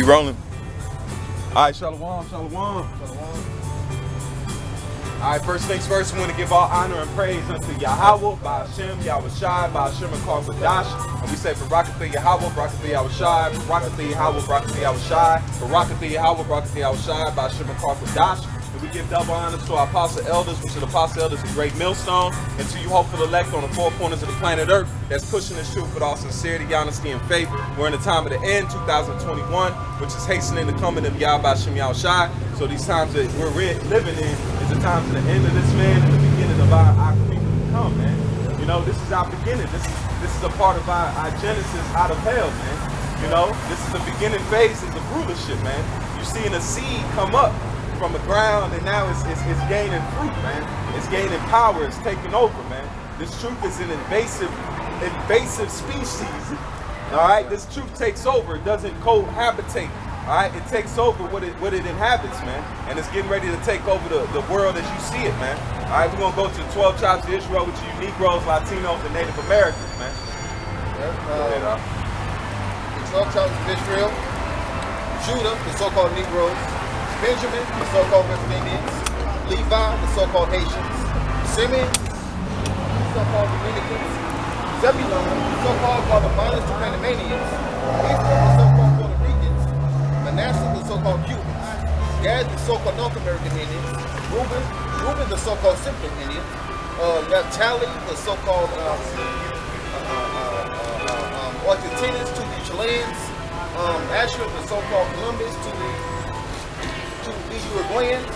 You rolling? All right, shalom, shalom. All right, first things first, we want to give all honor and praise unto Yahweh, by Hashem, Yahushai, by Hashem, and call Badash. And we say, Barakatha Yahweh, Barakatha Yahushai, Barakatha Yahweh, Barakatha Yahushai, Barakatha Yahweh, Barakatha Yahushai, by Hashem, and call Badash. And we give double honors to our apostle elders, which are the apostle elders, a great millstone, and to you hopeful elect on the four corners of the planet Earth that's pushing this truth with all sincerity, honesty, and faith. We're in the time of the end, 2021, which is hastening the coming of Yahweh Hashem Yahushai. So these times that we're living in is the time to the end of this man and the beginning of our kingdom to come, man. You know, this is our beginning. This is a part of our genesis out of hell, man. You know, this is the beginning phase of the rulership, man. You're seeing a seed come up from the ground, and now it's gaining fruit, man. It's gaining power. It's taking over, man. This truth is an invasive species. All right, this truth takes over. It doesn't cohabitate. All right, it takes over what it inhabits, man, and it's getting ready to take over the world as you see it, man. All right, we're gonna go to the 12 tribes of Israel, which are you Negroes, Latinos, and Native Americans, man. The 12 tribes of Israel, Judah, the so-called Negroes, Benjamin, the so-called West Indians, Levi, the so-called Haitians, Simeon, the so-called Dominicans, Zebulun, the so-called Guatemalans to Panamanians, Ephraim, the so-called Puerto Ricans, Manasseh, the so-called Cubans, Gad, the so-called North American Indians, Reuben, the so-called Central Indians, Naphtali, the so-called Argentinians to the Chileans, Asher, the so-called Columbus to the Uruguayans,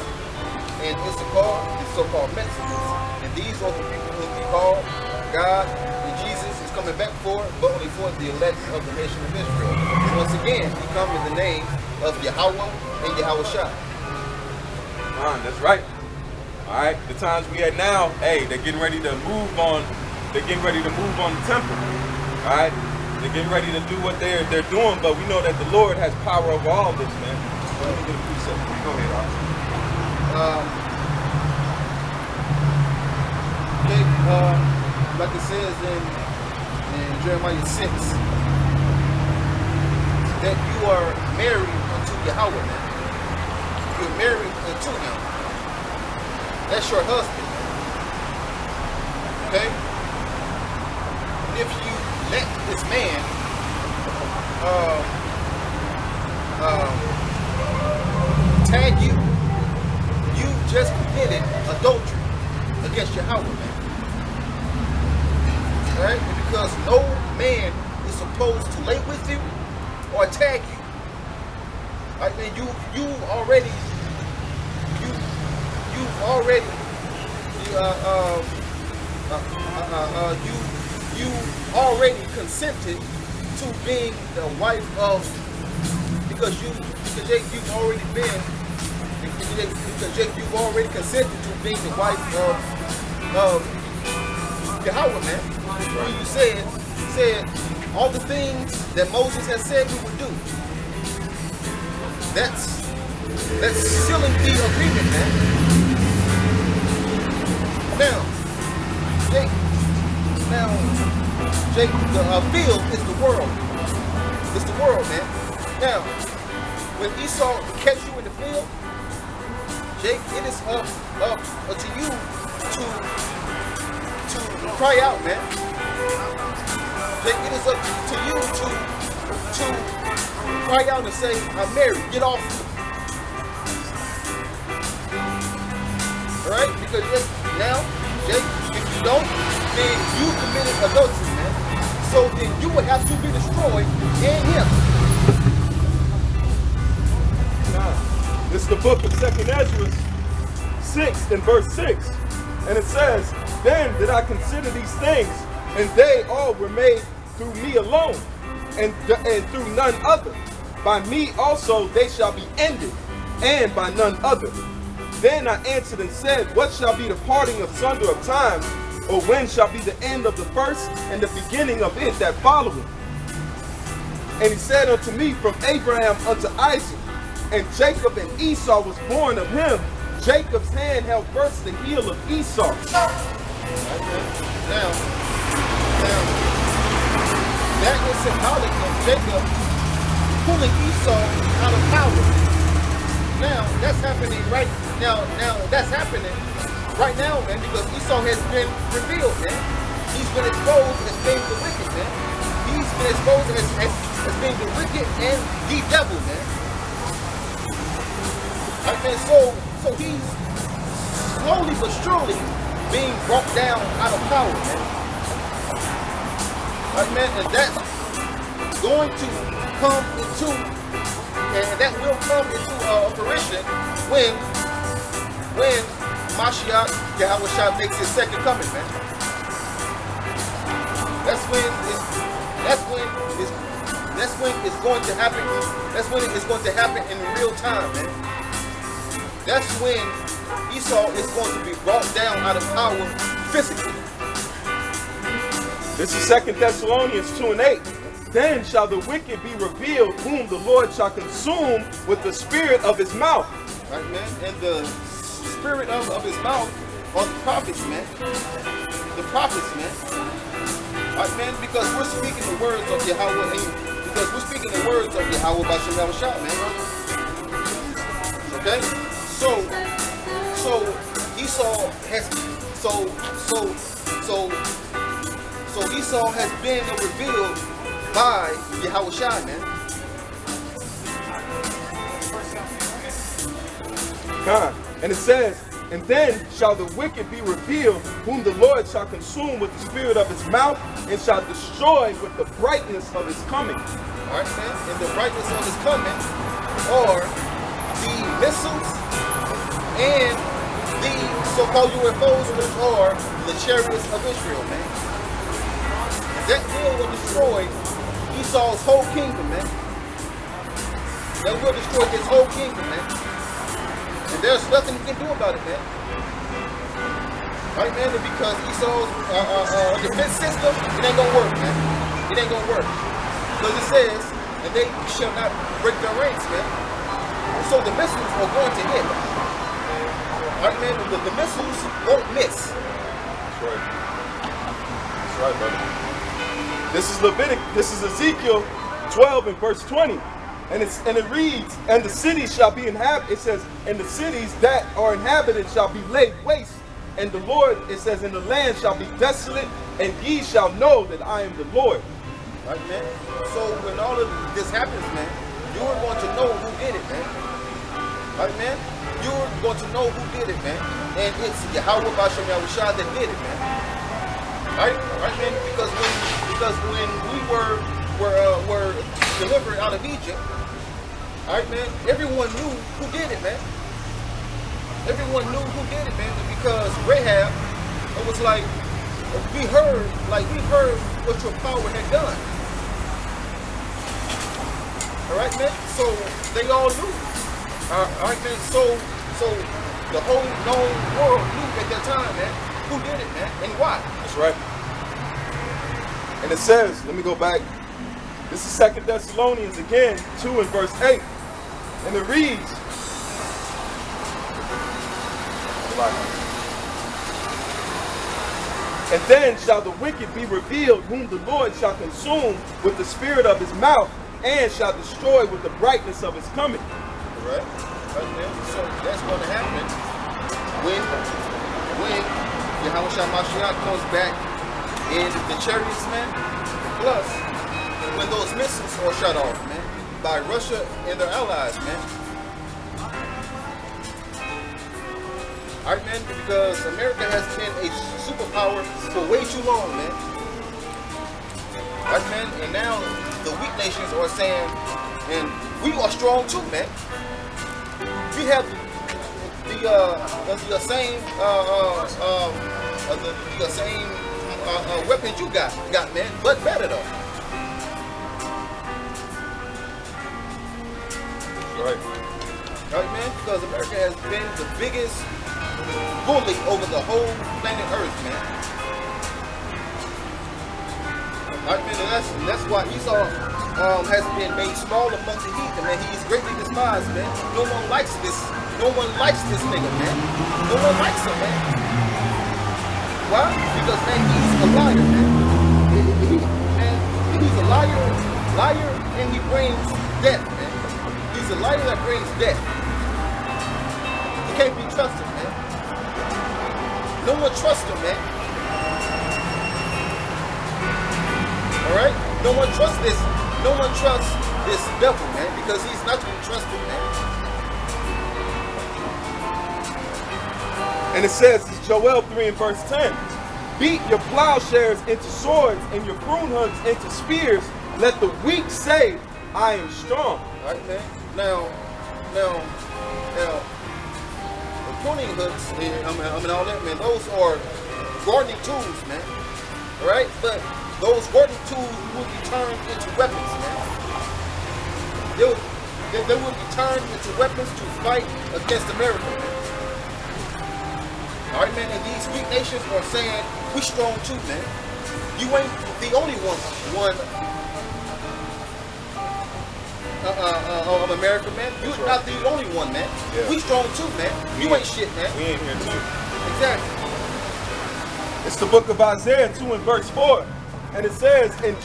and Issachar, the so-called Mexicans. And these are the people who we call God and Jesus is coming back for, but only for the elect of the nation of Israel. Once again, he comes in the name of Yahweh and Yahushai. That's right. All right, the times we at now, hey, they're getting ready to move on. They're getting ready to move on the temple. All right, they're getting ready to do what they're doing, but we know that the Lord has power over all this, man. Let me get a precept. Go ahead, like it says in Jeremiah 6, that you are married unto Yahweh, man. You're married unto him. That's your husband. Okay? If you let this man tag you, you just committed adultery against Yahweh, man. Right? Because no man is supposed to lay with you or tag you. Right? And you already consented to being the wife of, because you've already consented to being the wife of Yahweh, man. When you said all the things that Moses has said we would do. That's sealing the agreement, man. Jake, the field is the world. It's the world, man. Now, when Esau catch you in the field, Jake, it is up to you to cry out, man. Jake, it is up to you to cry out and say, I'm married, get off me. Alright? Because now, Jake, if you don't, then you committed adultery, man. So then you would have to be destroyed in him. This is the book of 2nd Ezra 6 and verse 6. And it says, then did I consider these things, and they all were made through me alone, and through none other. By me also they shall be ended, and by none other. Then I answered and said, what shall be the parting asunder of time, or when shall be the end of the first, and the beginning of it that followeth? And he said unto me, from Abraham unto Isaac, and Jacob and Esau was born of him. Jacob's hand held first the heel of Esau. Now, that is symbolic of Jacob pulling Esau out of power. Now that's happening right now. That's happening right now, man, because Esau has been revealed, man. He's been exposed as being the wicked, man. He's been exposed as being the wicked and the devil, man. Right, man, so he's slowly but surely being brought down out of power, man. Right, man, and that's going to come into, and that will come into fruition when Mashiach Yahushua makes his second coming, man. That's when it's going to happen. That's when it's going to happen in real time, man. That's when Esau is going to be brought down out of power physically. This is 2 Thessalonians 2:8. Then shall the wicked be revealed, whom the Lord shall consume with the spirit of his mouth. Right, man? And the spirit of his mouth are the prophets, man. The prophets, man. Right, man? Because we're speaking the words of Yahweh, because we're speaking the words of Yahweh by Shem Yahushua, man. Okay? So Esau has so Esau has been revealed by Yahushua, man. And it says, and then shall the wicked be revealed, whom the Lord shall consume with the spirit of his mouth, and shall destroy with the brightness of his coming. Alright, man? And the brightness of his coming are the missiles and the so-called UFOs, which are the chariots of Israel, man. That will destroy Esau's whole kingdom, man. That will destroy his whole kingdom, man. And there's nothing you can do about it, man. Right, man? Because Esau's defense system, it ain't gonna work, man. It ain't gonna work. Because it says, and they shall not break their ranks, man. So the missiles are going to hit. Right, man? The missiles won't miss. That's right. That's right, brother. This is Ezekiel 12 and verse 20. And it reads, and the cities shall be inhabited. It says, and the cities that are inhabited shall be laid waste. And the Lord, it says, and the land shall be desolate, and ye shall know that I am the Lord. Right, man? So when all of this happens, man, you are going to know who did it, man. Right, man? You're going to know who did it, man. And it's Yahweh Bashem Yahushua that did it, man. Right, man? Because when we were delivered out of Egypt, all right, man, everyone knew who did it, man. Everyone knew who did it, man, because Rahab, it was like, we heard what your power had done. All right, man. So they all knew. All right, man. So the whole known world knew at that time, man, who did it, man, and why. That's right. And it says, let me go back. This is 2 Thessalonians again, 2 and verse 8. And it reads, and then shall the wicked be revealed, whom the Lord shall consume with the spirit of his mouth, and shall destroy with the brightness of his coming. All right. So that's going to happen when Yahushua Mashiach comes back in the chariots, man. Plus, when those missiles are shut off, man, by Russia and their allies, man. Alright, man, because America has been a superpower for way too long, man. Alright, man, and now the weak nations are saying, and we are strong too, man. We have the same weapons you got, man, but better though. Right. Right, man? Because America has been the biggest bully over the whole planet Earth, man. Right, man? And that's why Esau has been made small among the heathen, man. He is greatly despised, man. No one likes this. No one likes this nigga, man. No one likes him, man. Why? Because, man, he's a liar, man. He's a liar, and he brings death, man. He's a liar that brings death. He can't be trusted, man. No one trusts him, man. Alright? No one trusts this. No one trusts this devil, man, because he's not to be trusted, man. And it says, it's Joel 3 and verse 10. Beat your plowshares into swords and your prune hooks into spears. Let the weak say, I am strong. Alright, man. Now, the pruning hooks, I mean, all that, man, those are gardening tools, man. Alright? But those gardening tools will be turned into weapons, man. They will be turned into weapons to fight against America, man. Alright, man, and these weak nations are saying, we strong too, man. You ain't the only one of America, man. You're not the only one, man. Yeah. We strong too, man. You ain't shit, man. We ain't here too. Exactly. It's the book of Isaiah 2 and verse 4. And it says, and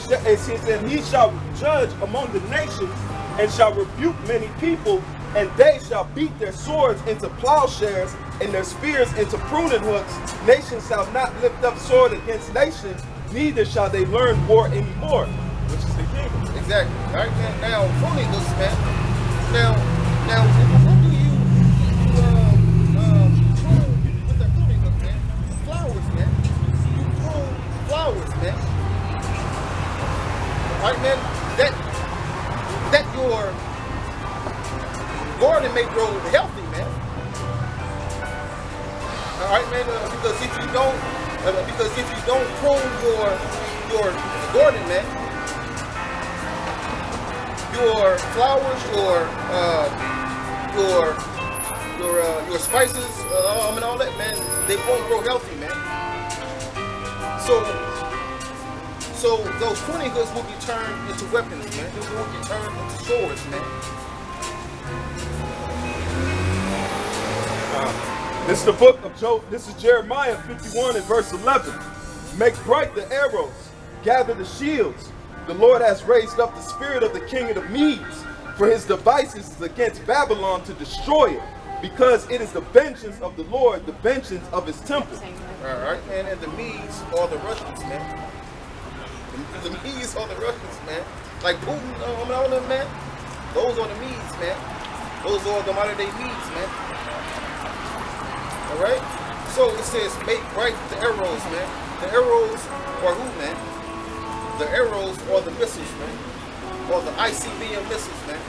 he shall judge among the nations and shall rebuke many people, and they shall beat their swords into plowshares and their spears into pruning hooks. Nations shall not lift up sword against nations, neither shall they learn war anymore. Which is the kingdom. Exactly. All right, man. Now, pruning hooks, man. Now, what do you prune with a pruning hook, man? Flowers, man. You prune flowers, man. All right, man. That your garden may grow healthy, man. All right, man. Because if you don't prune your garden, man, your flowers, your spices, and all that, man, they won't grow healthy, man. So those pruning hooks will be turned into weapons, man. They will be turned into swords, man. This is the book of Job. This is Jeremiah 51 and verse 11. Make bright the arrows, gather the shields. The Lord has raised up the spirit of the king of the Medes, for his devices is against Babylon to destroy it, because it is the vengeance of the Lord, the vengeance of his temple. All right, man, and the Medes are the Russians, man. The Medes are the Russians, man. Like Putin, all them, man. Those are the Medes, man. Those are the modern day Medes, man. All right. So it says, make bright the arrows, man. The arrows are who, man? The arrows are the missiles, man. Or the ICBM missiles, man.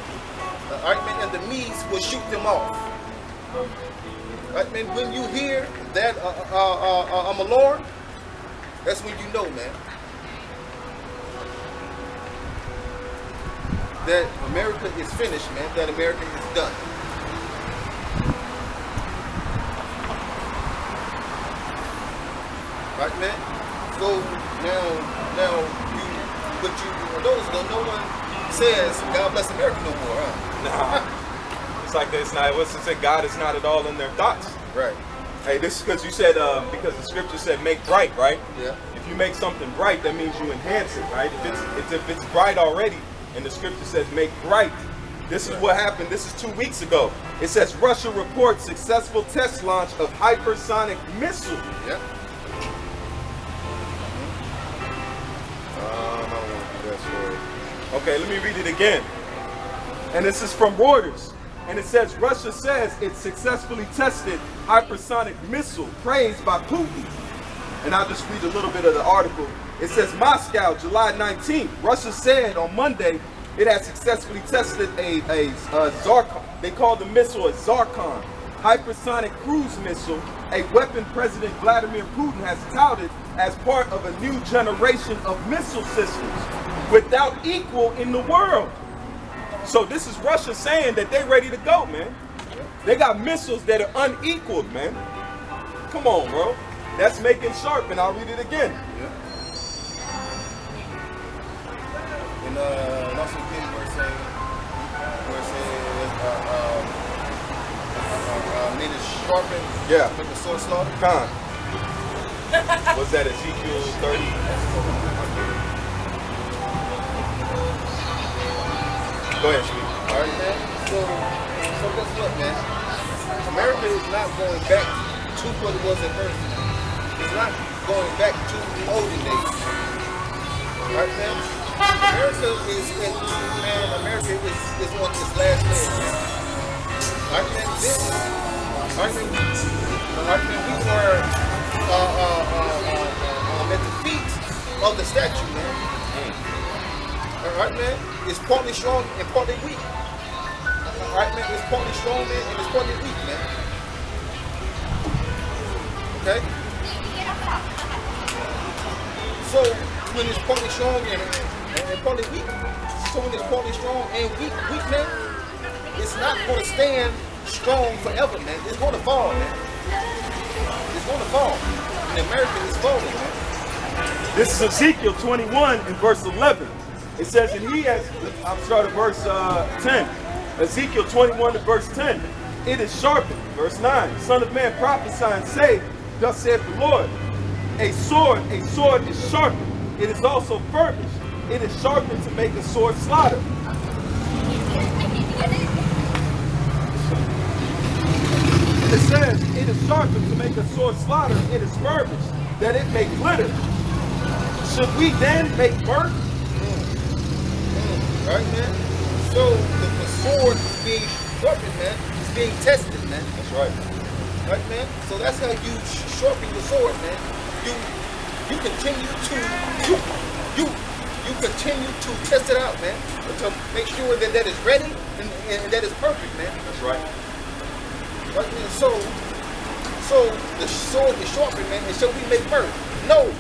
All right, man. And the Medes will shoot them off. All right, man. When you hear that alarm, that's when you know, man, that America is finished, man. That America is done. Right, man. So now you notice though, no one says God bless America no more, huh? Nah. It's like this. Now, what's it say? God is not at all in their thoughts. Right. Hey, this is because you said because the scripture said make bright, right? Yeah. If you make something bright, that means you enhance it, right? If it's bright already, and the scripture says make bright. This is what happened. This is 2 weeks ago. It says Russia reports successful test launch of hypersonic missile. Yeah. Okay, let me read it again. And this is from Reuters. And it says Russia says it successfully tested hypersonic missile praised by Putin. And I'll just read a little bit of the article. It says Moscow, July 19th. Russia said on Monday it had successfully tested a Zarkon. They call the missile a Zarkon, hypersonic cruise missile, a weapon President Vladimir Putin has touted as part of a new generation of missile systems without equal in the world. So this is Russia saying that they're ready to go, man. They got missiles that are unequaled, man. Come on, bro. That's making sharp, and I'll read it again. Yeah. And also again, where it says need to sharpen, yeah, make the sword slaughter. Con. Was that Ezekiel 30? Go ahead, Sweet. Alright, man. So guess what, man? America is not going back to what it was at first. It's not going back to the olden days. Alright, man? America is on its last leg, man. Alright, man. We were at the feet of the statue, man. Alright, man. It's partly strong and partly weak. Alright, man. It's partly strong, man, and it's partly weak, man. Okay? So when it's partly strong and partly weak, so when it's partly strong and weak, man, it's not going to stand strong forever, man. It's going to fall, man. It's going to fall. And America is falling, man. This is Ezekiel 21 and verse 11. It says, and he has, I'm starting at verse 10. Ezekiel 21 and verse 10. It is sharpened. Verse 9. Son of man, prophesy and say, thus saith the Lord, a sword is sharpened. It is also furbished. It is sharpened to make a sword slaughter. It says, it is sharpened to make a sword slaughter. It is furbished, that it may glitter. Should we then make burnt? Right, man? So the sword is being sharpened, man. It's being tested, man. That's right. Right, man? So that's how you sharpen your sword, man. You continue to test it out, man, to make sure that is ready and that is perfect, man. That's right. Right, man? So the sword is sharpened, man, and shall we make burnt? No,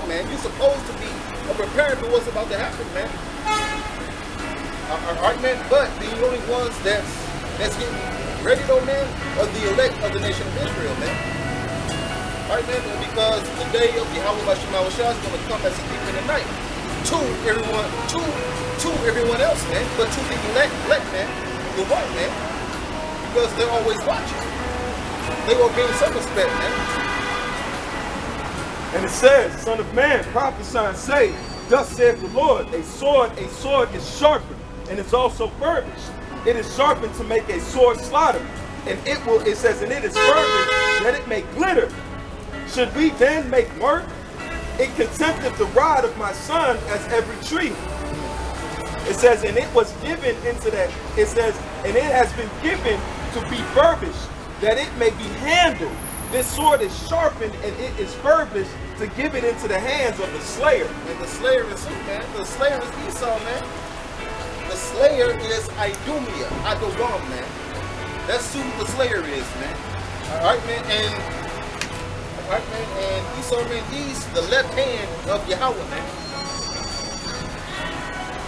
man. You're supposed to be preparing for what's about to happen, man. Alright, man. But the only ones that's getting ready, though, man, are the elect of the nation of Israel, man. Alright, man. Because the day of Yahweh by Shema is going to come as a thief in the night to everyone else, man. But to the elect, man, the white, man, because they're always watching. They will gain some respect, man. And it says, son of man, prophesy and say, thus saith the Lord, a sword is sharpened, and it's also furbished. It is sharpened to make a sword slaughter. And it says, and it is furbished that it may glitter. Should we then make mirth? It contempteth the rod of my son as every tree. It says, and it was given into that, it says, and it has been given to be furbished, that it may be handled. This sword is sharpened and it is furbished to give it into the hands of the slayer. And the slayer is who, man? The slayer is Esau, man. The slayer is Idumea, Adonam, man. That's who the slayer is, man. Alright, man, and Esau, man, he's the left hand of Yahweh, man.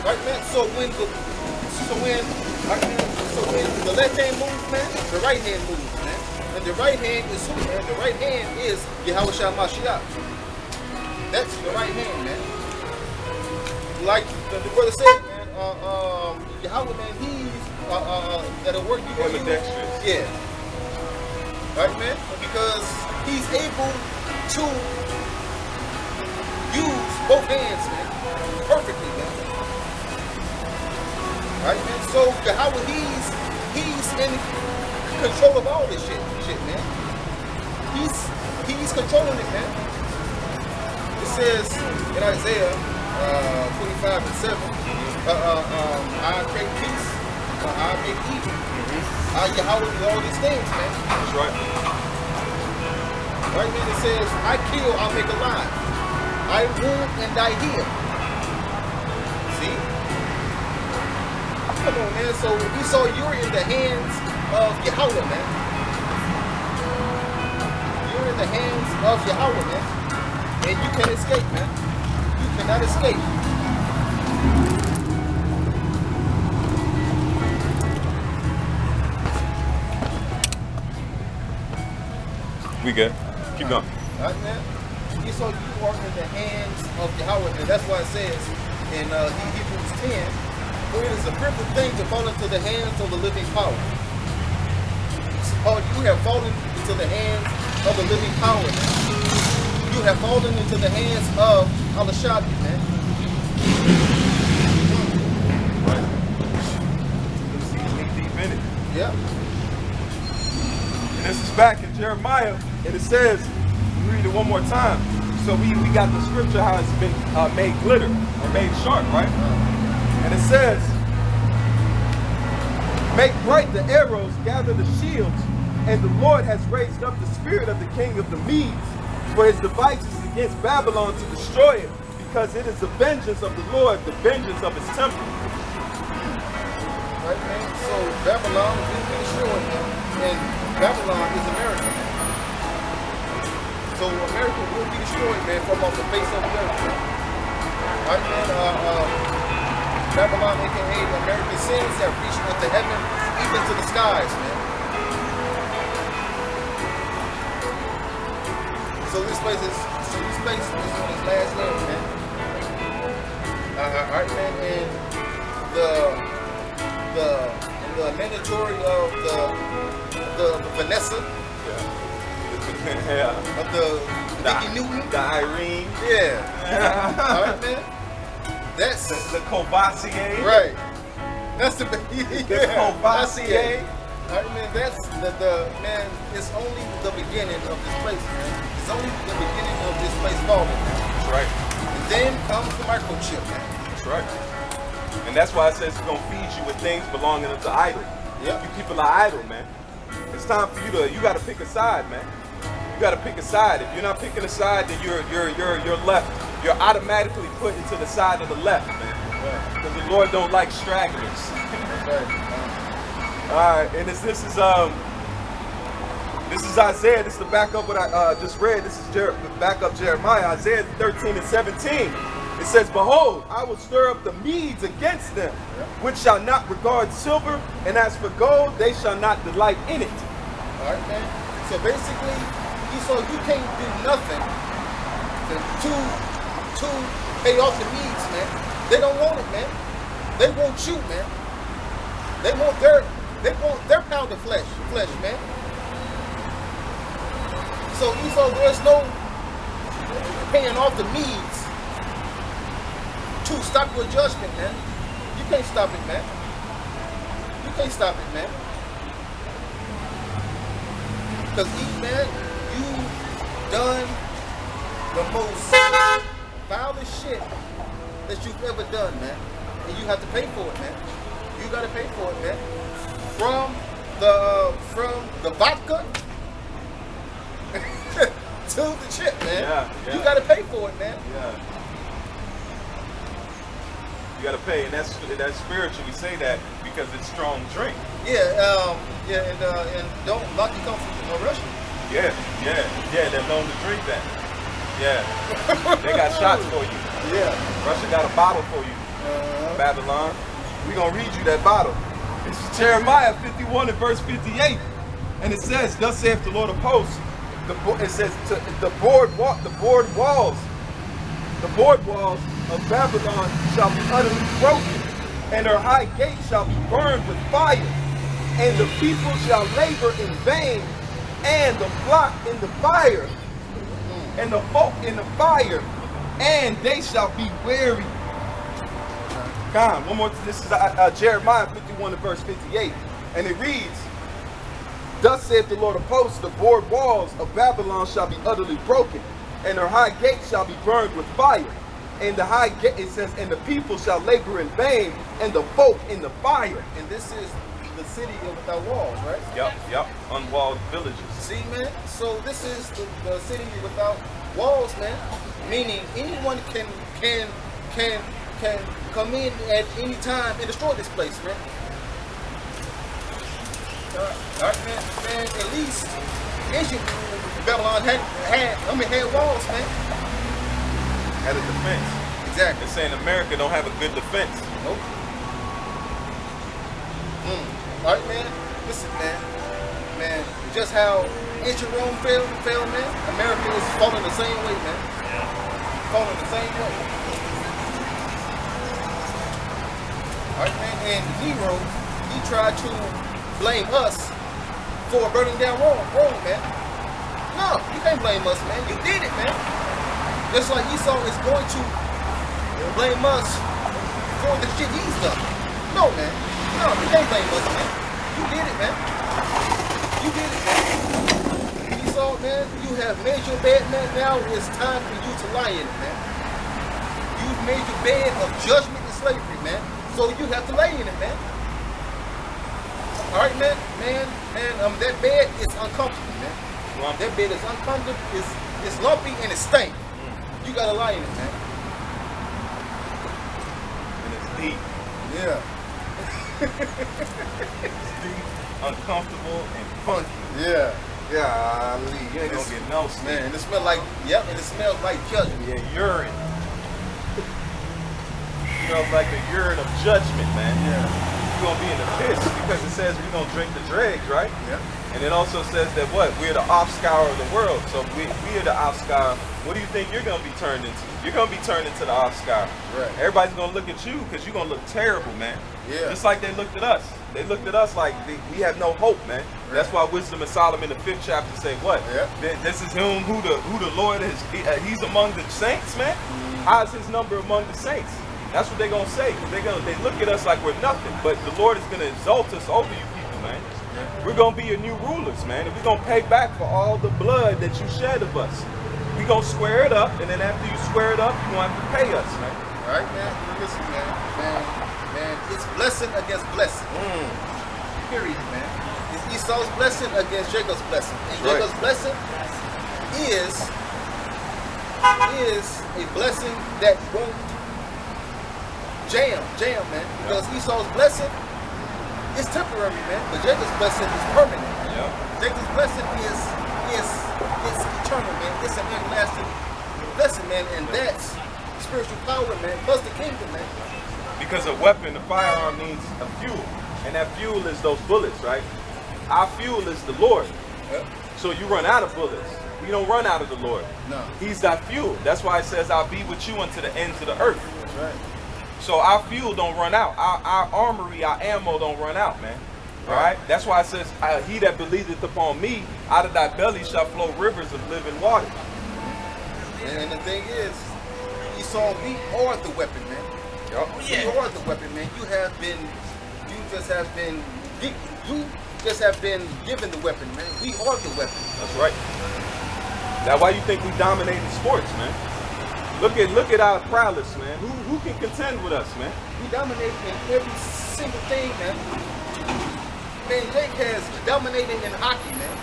Right, man? So when the left hand moves, man, the right hand moves, man. And the right hand is who, man? The right hand is Yahweh Shah Mashiach. That's the right hand, man. Like the brother said, man, Yahweh, man, he's that'll work you on ambidextrous. Yeah. Right, man? Because he's able to use both hands, man, perfectly, man. Right, man? So Yahweh, he's in control of all this shit, man. He's controlling it, man. It says in Isaiah 45 and 7, I create peace, I make evil. I Yahweh do all these things, man. That's right. Right, man? It says, I kill, I make alive. I wound and I heal. See? Come on, man. So we saw you're in the hands of Yahweh, man. You're in the hands of Yahweh, man. And you can't escape, man. You cannot escape. We good. Keep going. Right, man? So you are in the hands of Yahweh, and that's why it says in Hebrews 10, for it is a fearful thing to fall into the hands of the living power. Oh, you have fallen into the hands of the living power, man. You have fallen into the hands of Al-Shabi, man. Right. Yeah. And this is back in Jeremiah, and it says, we read it one more time. So we got the scripture how it's been made glitter or made sharp, right? And it says, make bright the arrows, gather the shields, and the Lord has raised up the spirit of the king of the Medes for his devices against Babylon to destroy it, because it is the vengeance of the Lord, the vengeance of his temple. Right, man? So Babylon will be destroyed, man. And Babylon is America. So America will be destroyed, man, from off the face of the earth, man. Right, man? Babylon, aka American sins, have reached into heaven, even to the skies, man. So this place is on his last leg, man. Alright, man, and the mandatory of the Vanessa, Yeah. of the Vicky Newton, The Irene. yeah. Alright, man. That's The Courvoisier. right. That's the Courvoisier. Alright, man. That's the man. It's only the beginning of this place, man. It's only the beginning of this place falling, man. That's right. And then comes the microchip, man. That's right. And that's why it says it's gonna feed you with things belonging to idol. Yep. You people are idle, man. It's time for you gotta pick a side, man. You gotta pick a side. If you're not picking a side, then you're left. You're automatically put into the side of the left, man. Because the Lord don't like stragglers. That's right. Alright, and this is Isaiah. This is the backup what I just read. This is the backup Jeremiah, Isaiah 13 and 17. It says, behold, I will stir up the Medes against them, which shall not regard silver, and as for gold, they shall not delight in it. Alright, man. So basically, you can't do nothing to pay off the Medes, man. They don't want it, man. They want you, man. They want their pound of flesh, man. So Esau, there's no paying off the Medes to stop your judgment, man. You can't stop it, man. You can't stop it, man. Because, man, you've done the most foulest shit that you've ever done, man. And you have to pay for it, man. You gotta pay for it, man. From the vodka to the chip, man. Yeah. You gotta pay for it, man. Yeah. You gotta pay, and that's spiritual. We say that because it's strong drink. Yeah, and don't vodka come from Russia. Yeah. They're known to drink that. Yeah. They got shots for you. Yeah. Russia got a bottle for you. Babylon. We're going to read you that bottle. It's Jeremiah 51 and verse 58. And it says, thus saith the Lord of hosts. It says, the board walls of Babylon shall be utterly broken, and her high gate shall be burned with fire, and the people shall labor in vain, and the flock in the fire, and the folk in the fire, and they shall be weary. One more. This is Jeremiah 51 and verse 58, and it reads, thus saith the Lord of hosts, the board walls of Babylon shall be utterly broken, and her high gate shall be burned with fire, and the high gate, it says, and the people shall labor in vain, and the folk in the fire. And this is the city without walls, right? Yep, unwalled villages. See, man, so this is the city without walls, man. Meaning anyone can come in at any time and destroy this place, man. Alright, man, at least ancient Babylon had walls, man. Had a defense. Exactly. They're saying America don't have a good defense. Nope. Alright, man, listen, man, just how ancient Rome fell, man, America is falling the same way, man. Falling the same way. Alright, man, and Nero, he tried to blame us for burning down Rome, man. No, you can't blame us, man. You did it, man. Just like Esau is going to blame us for the shit he's done. No, man. No, you can't blame us, man. You did it, man. You did it, man. Esau, man, you have made your bed, man. Now it's time for you to lie in it, man. You've made your bed of judgment and slavery, man. So you have to lay in it, man. All right, man. That bed is uncomfortable, man. That bed is uncomfortable. It's lumpy and it stinks. You gotta lie in it, man. And it's deep. Yeah. It's deep, uncomfortable, and funky. Yeah. Yeah, you ain't gonna get no sleep. Man, and it smells like, yep, and it smells like judgment. Yeah, urine. Smells like the urine of judgment, man. Yeah. You're gonna be in the piss because it says we're gonna drink the dregs, right? Yeah. And it also says that what? We're the offscour of the world. So we are the offscour. What do you think you're gonna be turned into? You're gonna be turned into the offscour. Right. Everybody's gonna look at you because you're gonna look terrible, man. Yeah. Just like they looked at us. They looked at us like we have no hope, man. Right. That's why Wisdom of Solomon, the 5th chapter, say what? Yeah. This is him who the Lord is. He's among the saints, man. How's his number among the saints? That's what they're gonna say. They look at us like we're nothing, but the Lord is gonna exalt us over you people, man. We're gonna be your new rulers, man, and we're gonna pay back for all the blood that you shed of us. We're gonna square it up, and then after you square it up, you're gonna have to pay us, man. All right, man. Listen, man, it's blessing against blessing. Period, man. It's Esau's blessing against Jacob's blessing, and Jacob's blessing is a blessing that won't jam, man. Because Esau's blessing is temporary, man, but Jacob's blessing is permanent. Jacob's blessing is eternal, man. It's an everlasting blessing, man, and that's spiritual power, man, plus the kingdom, man. Because a weapon, a firearm needs a fuel, and that fuel is those bullets, right? Our fuel is the Lord. So you run out of bullets. You don't run out of the Lord. No. He's that fuel. That's why it says, I'll be with you unto the ends of the earth. That's right. So our fuel don't run out. Our armory, our ammo don't run out, man. All right? That's why it says, he that believeth upon me, out of thy belly shall flow rivers of living water. And the thing is, Esau, we are the weapon, man. You are the weapon, man. You just have been given the weapon, man. We are the weapon. That's right. That's why you think we dominated sports, man. Look at our prowess, man. Who can contend with us, man? We dominate in every single thing, man. Man, Jake has dominated in hockey, man.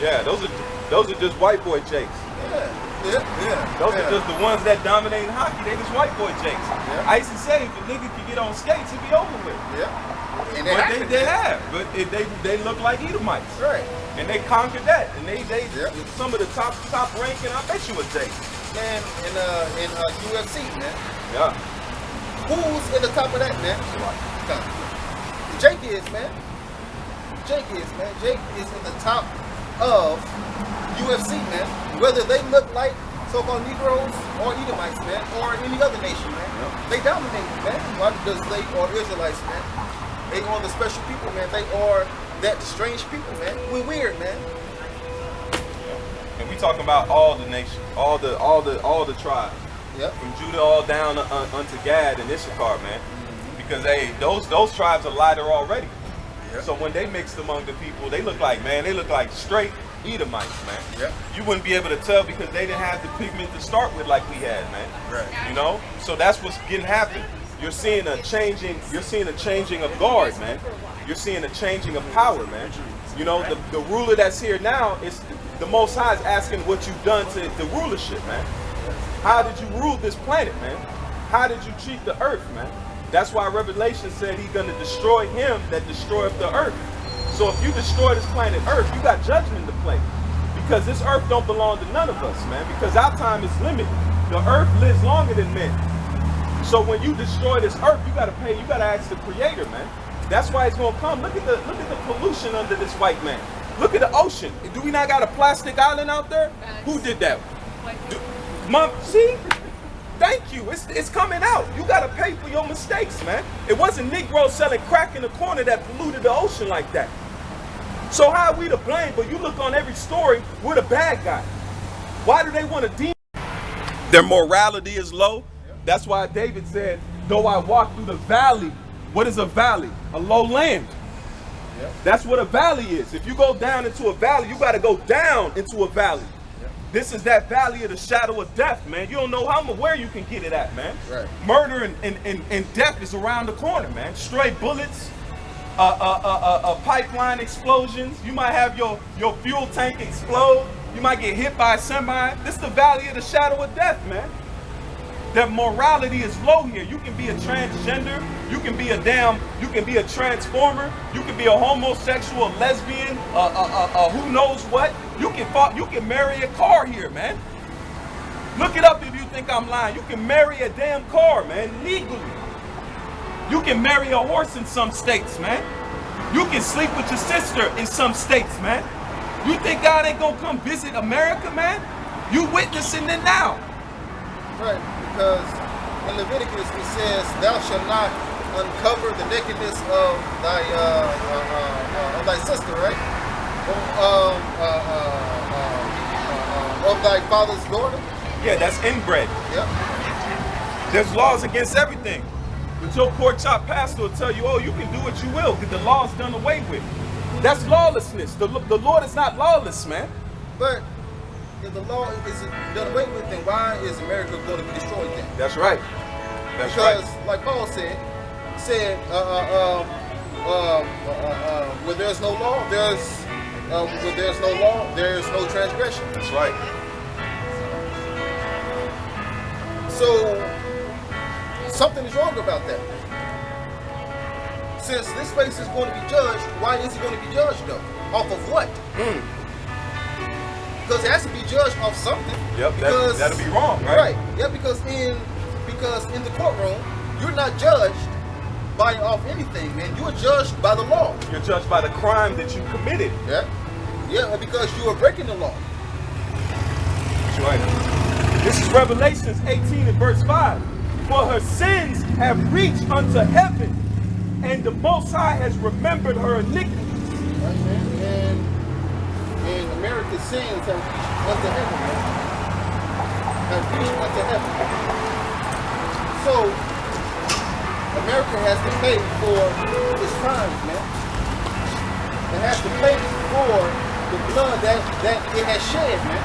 Yeah, those are just white boy Jakes. Yeah. Those are just the ones that dominate in hockey. They just white boy Jakes. Yeah. I used to say if a nigga could get on skates, it'd be over with. Yeah. And they have. But they look like Edomites. Right. And they conquered that. And they some of the top ranking, I bet you was Jakes. Man, in UFC, man. Yeah. Who's in the top of that, man? Jake is, man. Jake is in the top of UFC, man. Whether they look like so-called Negroes or Edomites, man, or any other nation, man. Yep. They dominate, man. Why? Because they are Israelites, man. They are the special people, man. They are that strange people, man. We're weird, man. And we talking about all the nations, all the tribes. Yep. From Judah all down unto Gad and Issachar, man. Because those tribes are lighter already. Yep. So when they mixed among the people, they look like straight Edomites, man. Yep. You wouldn't be able to tell because they didn't have the pigment to start with like we had, man. Right. You know? So that's what's getting happen. You're seeing a changing of guard, man. You're seeing a changing of power, man. You know, the ruler that's here now is the Most High is asking what you've done to the rulership, man. How did you rule this planet, man? How did you treat the earth, man? That's why Revelation said he's going to destroy him that destroyeth the earth. So if you destroy this planet Earth, you got judgment to play. Because this earth don't belong to none of us, man. Because our time is limited. The earth lives longer than men. So when you destroy this earth, you got to pay. You got to ask the Creator, man. That's why it's going to come. Look at the pollution under this white man. Look at the ocean. Do we not got a plastic island out there? Who did that? See? Thank you. It's coming out. You got to pay for your mistakes, man. It wasn't Negroes selling crack in the corner that polluted the ocean like that. So how are we to blame? But you look on every story, we're the bad guy. Why do they want to deem? Their morality is low. That's why David said, though I walk through the valley. What is a valley? A low land. Yep. That's what a valley is. If you go down into a valley, you got to go down into a valley. Yep. This is that valley of the shadow of death, man. You don't know where you can get it at, man. Right. Murder and death is around the corner, man. Stray bullets, pipeline explosions. You might have your fuel tank explode. You might get hit by a semi. This is the valley of the shadow of death, man. That morality is low here. You can be a transgender. You can be a transformer. You can be a homosexual, lesbian, who knows what. You can marry a car here, man. Look it up if you think I'm lying. You can marry a damn car, man, legally. You can marry a horse in some states, man. You can sleep with your sister in some states, man. You think God ain't gonna come visit America, man? You witnessing it now. Right, because in Leviticus it says, "Thou shalt not uncover the nakedness of thy sister," right? Of thy father's daughter. Yeah, that's inbred. Yep. There's laws against everything. But your pork chop pastor will tell you, oh, you can do what you will because the law's done away with. That's lawlessness. The Lord is not lawless, man. But if the law is done away with, then why is America going to be destroyed then? That's right. That's because, right. like Paul said, where there's no law, there's no transgression. That's right. So something is wrong about that. Since this place is going to be judged, why is it going to be judged though? Off of what? Because it has to be judged off something. Yep, that'll be wrong, right? Right. Yeah, because in the courtroom, you're not judged off anything, man. You are judged by the law. You're judged by the crime that you committed. Yeah. Yeah, because you are breaking the law. That's right. This is Revelations 18 and verse 5. For her sins have reached unto heaven, and the Most High has remembered her iniquities. Right, man. And America's sins have reached unto heaven, man. Have reached unto heaven. So, America has to pay for its crimes, man. It has to pay for the blood that it has shed, man.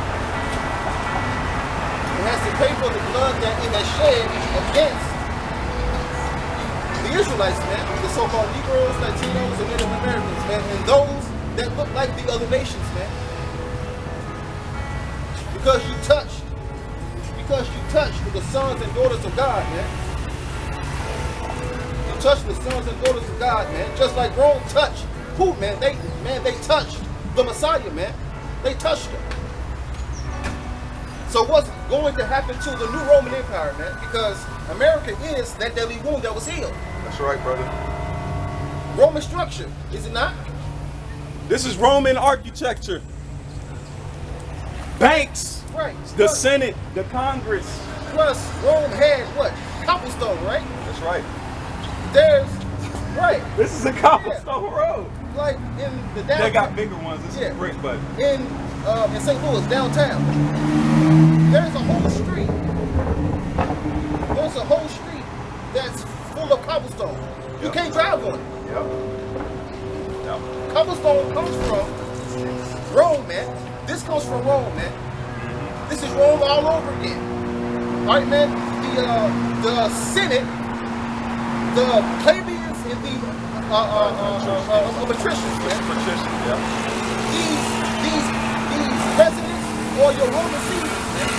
It has to pay for the blood that it has shed against the Israelites, man. The so-called Negroes, Latinos, and Native Americans, man. And those that look like the other nations, man. Because you touched the sons and daughters of God, man. You touched the sons and daughters of God, man. Just like Rome touched who, man? They touched the Messiah, man. They touched him. So what's going to happen to the new Roman Empire, man? Because America is that deadly wound that was healed. That's right, brother. Roman structure, is it not? This is Roman architecture. Banks, Right. the Senate, the Congress. Plus, Rome had what? Cobblestone, right? That's right. Right. This is a cobblestone road. Like in the downtown. They got bigger ones. This is brick, but in St. Louis, downtown, there's a whole street. There's a whole street that's full of cobblestone. You can't drive on it. Yep. Cobblestone comes from Rome, man. This comes from Rome, man. This is Rome all over again. All right, man. The Senate, the plebeians, and the patricians, man. Patricians, yeah. These presidents or your Roman Caesars, man.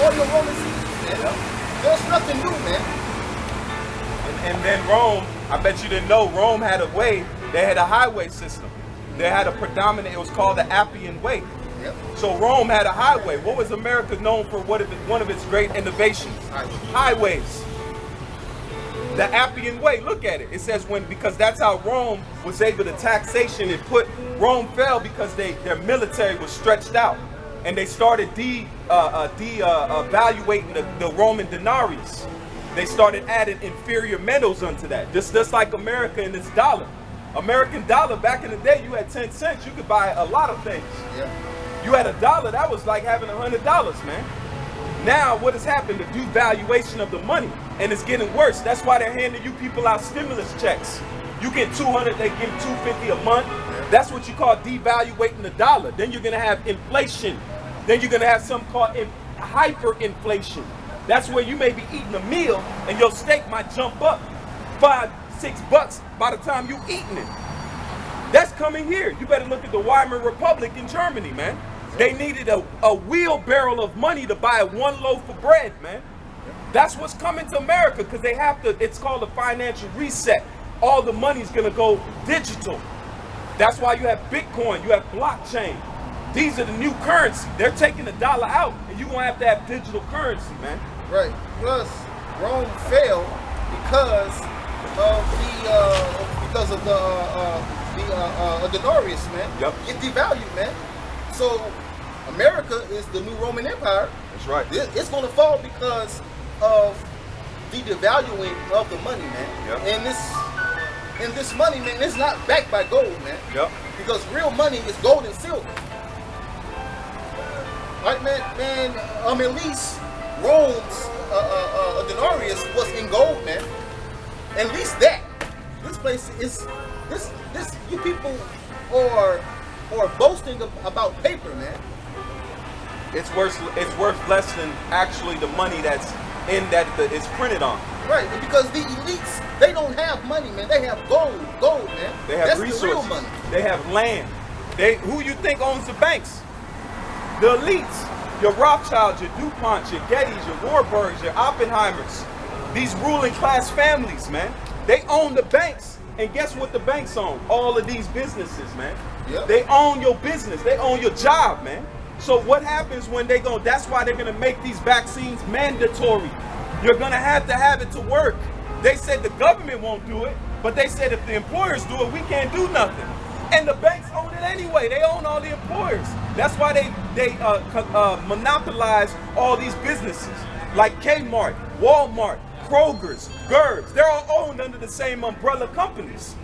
Or your Roman Caesars, man. Yeah. There's nothing new, man. And then Rome, I bet you didn't know, Rome had a way, they had a highway system. They had a predominant, it was called the Appian Way. Yep. So Rome had a highway. What was America known for? One of its great innovations? Highways. The Appian Way, look at it. It says because that's how Rome was able to taxation and Rome fell because their military was stretched out. And they started evaluating the Roman denaries. They started adding inferior metals onto that. Just like America and its dollar. American dollar, back in the day, you had 10 cents, you could buy a lot of things. Yep. You had $1, that was like having $100, man. Now, what has happened? The devaluation of the money, and it's getting worse. That's why they're handing you people out stimulus checks. You get 200, they give 250 a month. That's what you call devaluating the dollar. Then you're gonna have inflation. Then you're gonna have something called hyperinflation. That's where you may be eating a meal and your steak might jump up $5-6 by the time you eating it. That's coming here. You better look at the Weimar Republic in Germany, man. They needed a wheelbarrow of money to buy one loaf of bread, man. That's what's coming to America because they have to, it's called a financial reset. All the money's gonna go digital. That's why you have Bitcoin, you have blockchain. These are the new currency. They're taking the dollar out and you're gonna have to have digital currency, man. Right. Plus, Rome fell because of the denarius, man. Yep. It devalued, man. So America is the new Roman Empire. That's right. It's going to fall because of the devaluing of the money, man. Yep. And this money, man, it's not backed by gold, man. Yep. Because real money is gold and silver. Right, man. At least Rome's denarius was in gold, man. At least that. This place is this. You people are boasting about paper, man. It's worth less than actually the money that's in that it's printed on. Right, because the elites, they don't have money, man. They have gold, man. They have That's resources. the real money. They have land. Who you think owns the banks? The elites. Your Rothschilds, your DuPonts, your Gettys, your Warburgs, your Oppenheimers. These ruling class families, man. They own the banks. And guess what the banks own? All of these businesses, man. Yep. They own your business. They own your job, man. So what happens when they go, that's why they're going to make these vaccines mandatory. You're going to have it to work. They said the government won't do it, but they said if the employers do it, we can't do nothing. And the banks own it anyway. They own all the employers. That's why they monopolize all these businesses like Kmart, Walmart, Kroger's, Gerb's. They're all owned under the same umbrella companies.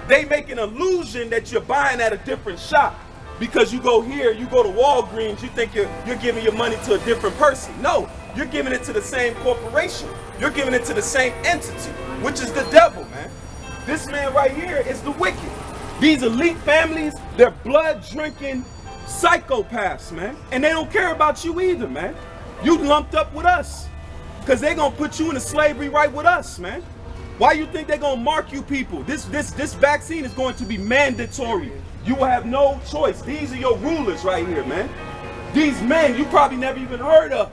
They make an illusion that you're buying at a different shop because you go here, you go to Walgreens, you think you're giving your money to a different person. No, you're giving it to the same corporation. You're giving it to the same entity, which is the devil, man. This man right here is the wicked. These elite families, they're blood-drinking psychopaths, man. And they don't care about you either, man. You lumped up with us. Because they're going to put you into slavery right with us, man. Why you think they're going to mark you people? This vaccine is going to be mandatory. You will have no choice. These are your rulers right here, man. These men you probably never even heard of.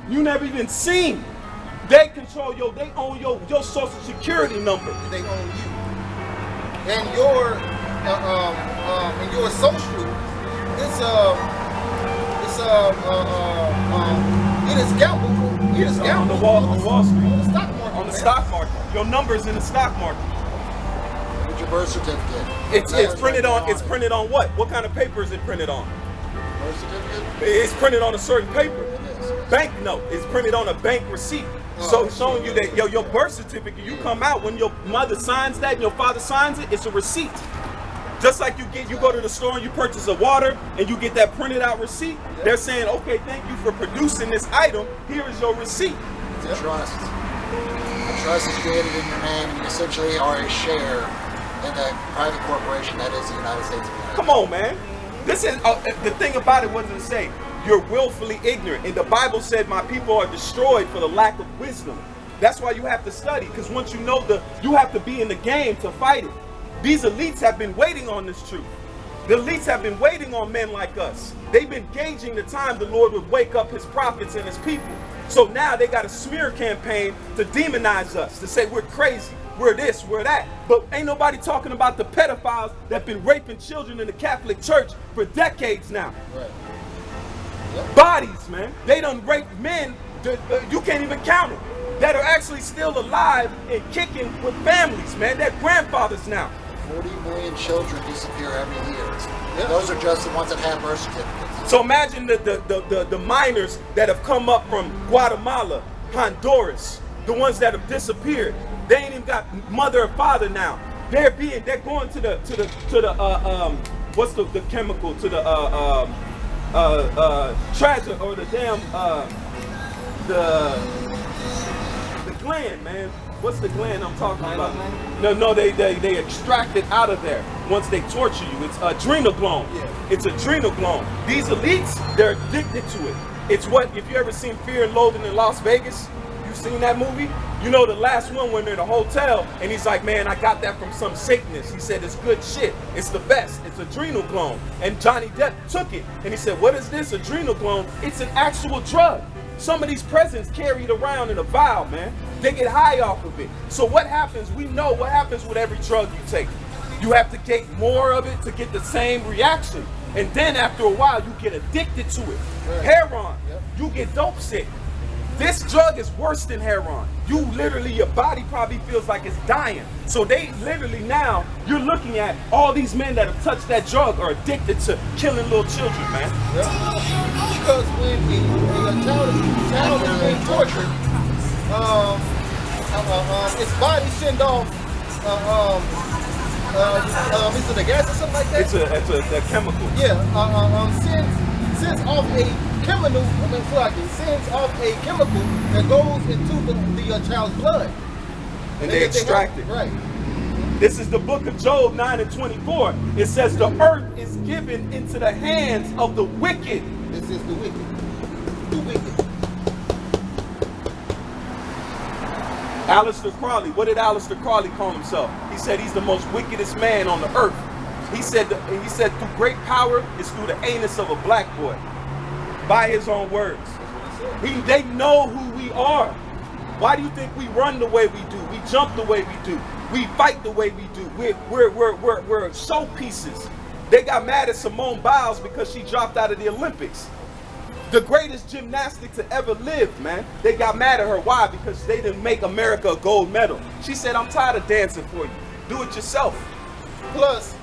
You never even seen. They control they own your social security number. They own you. And your social, it is gambled. It is gambled on Wall Street. On the stock market. On the stock market. Your numbers in the stock market. With your birth certificate. It's printed on. It's printed on what? What kind of paper is it printed on? Birth certificate. It's printed on a certain paper. It is. Banknote. It's printed on a bank receipt. So showing you that your birth certificate, you come out when your mother signs that and your father signs it, it's a receipt. Just like you go to the store and you purchase a water and you get that printed out receipt, they're saying, okay, thank you for producing this item. Here is your receipt. It's a trust. A trust is created in your name, and you essentially are a share in the private corporation that is the United States of America. Come on, man. This is the thing about it. What does it say? You're willfully ignorant. And the Bible said, my people are destroyed for the lack of wisdom. That's why you have to study, because once you know you have to be in the game to fight it. These elites have been waiting on this truth. The elites have been waiting on men like us. They've been gauging the time the Lord would wake up his prophets and his people. So now they got a smear campaign to demonize us, to say we're crazy, we're this, we're that. But ain't nobody talking about the pedophiles that been raping children in the Catholic Church for decades now. Right. Yep. Bodies, man. They done raped men, you can't even count them, that are actually still alive and kicking with families, man. They're grandfathers now. 40 million children disappear every year. Yeah. Those are just the ones that have birth certificates. So imagine the minors that have come up from Guatemala, Honduras, the ones that have disappeared. They ain't even got mother or father now. They're going to the what's the chemical, to the treasure, or the damn the gland, man. what's the gland I'm talking about? No, they extract it out of there once they torture you. It's adrenal gland. Yeah. It's adrenal gland. These elites, they're addicted to it. It's what, if you ever seen Fear and Loathing in Las Vegas, you seen that movie? You know the last one when they're in a hotel and he's like, man, I got that from some Satanist. He said, it's good shit. It's the best. It's adrenal gland. And Johnny Depp took it and he said, what is this adrenal gland? It's an actual drug. Some of these presidents carry it around in a vial, man. They get high off of it. So what happens? We know what happens with every drug you take. You have to take more of it to get the same reaction. And then after a while, you get addicted to it. Right. Heroin, you get dope sick. This drug is worse than heroin. You literally, your body probably feels like it's dying. So they literally now, you're looking at all these men that have touched that drug are addicted to killing little children, man. Yeah. Because when a child is being tortured, its body send off, is it a gas or something like that? It's a chemical. Yeah, sends off a chemical. Sends off a chemical that goes into the child's blood, and they extract it. Right. This is the book of Job 9:24. It says the earth is given into the hands of the wicked. This is the wicked. The wicked. Aleister Crowley, what did Aleister Crowley call himself? He said he's the most wickedest man on the earth. He said through great power is through the anus of a black boy. By his own words. They know who we are. Why do you think we run the way we do? We jump the way we do. We fight the way we do. We're showpieces. They got mad at Simone Biles because she dropped out of the Olympics. The greatest gymnastic to ever live, man. They got mad at her. Why? Because they didn't make America a gold medal. She said, I'm tired of dancing for you. Do it yourself. Plus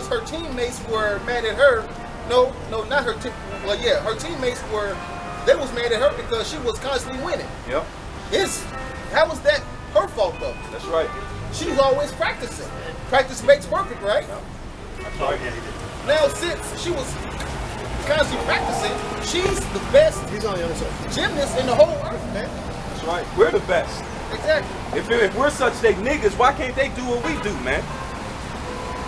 her teammates were mad at her. No, not her team. Well, yeah, her teammates they was mad at her because she was constantly winning. Yep. How was that her fault though? That's right. She's always practicing. Practice makes perfect, right? Yep. That's right. Now, since she was constantly practicing, she's the best gymnast in the whole earth, man. That's right. We're the best. Exactly. If we're such they niggas, why can't they do what we do, man?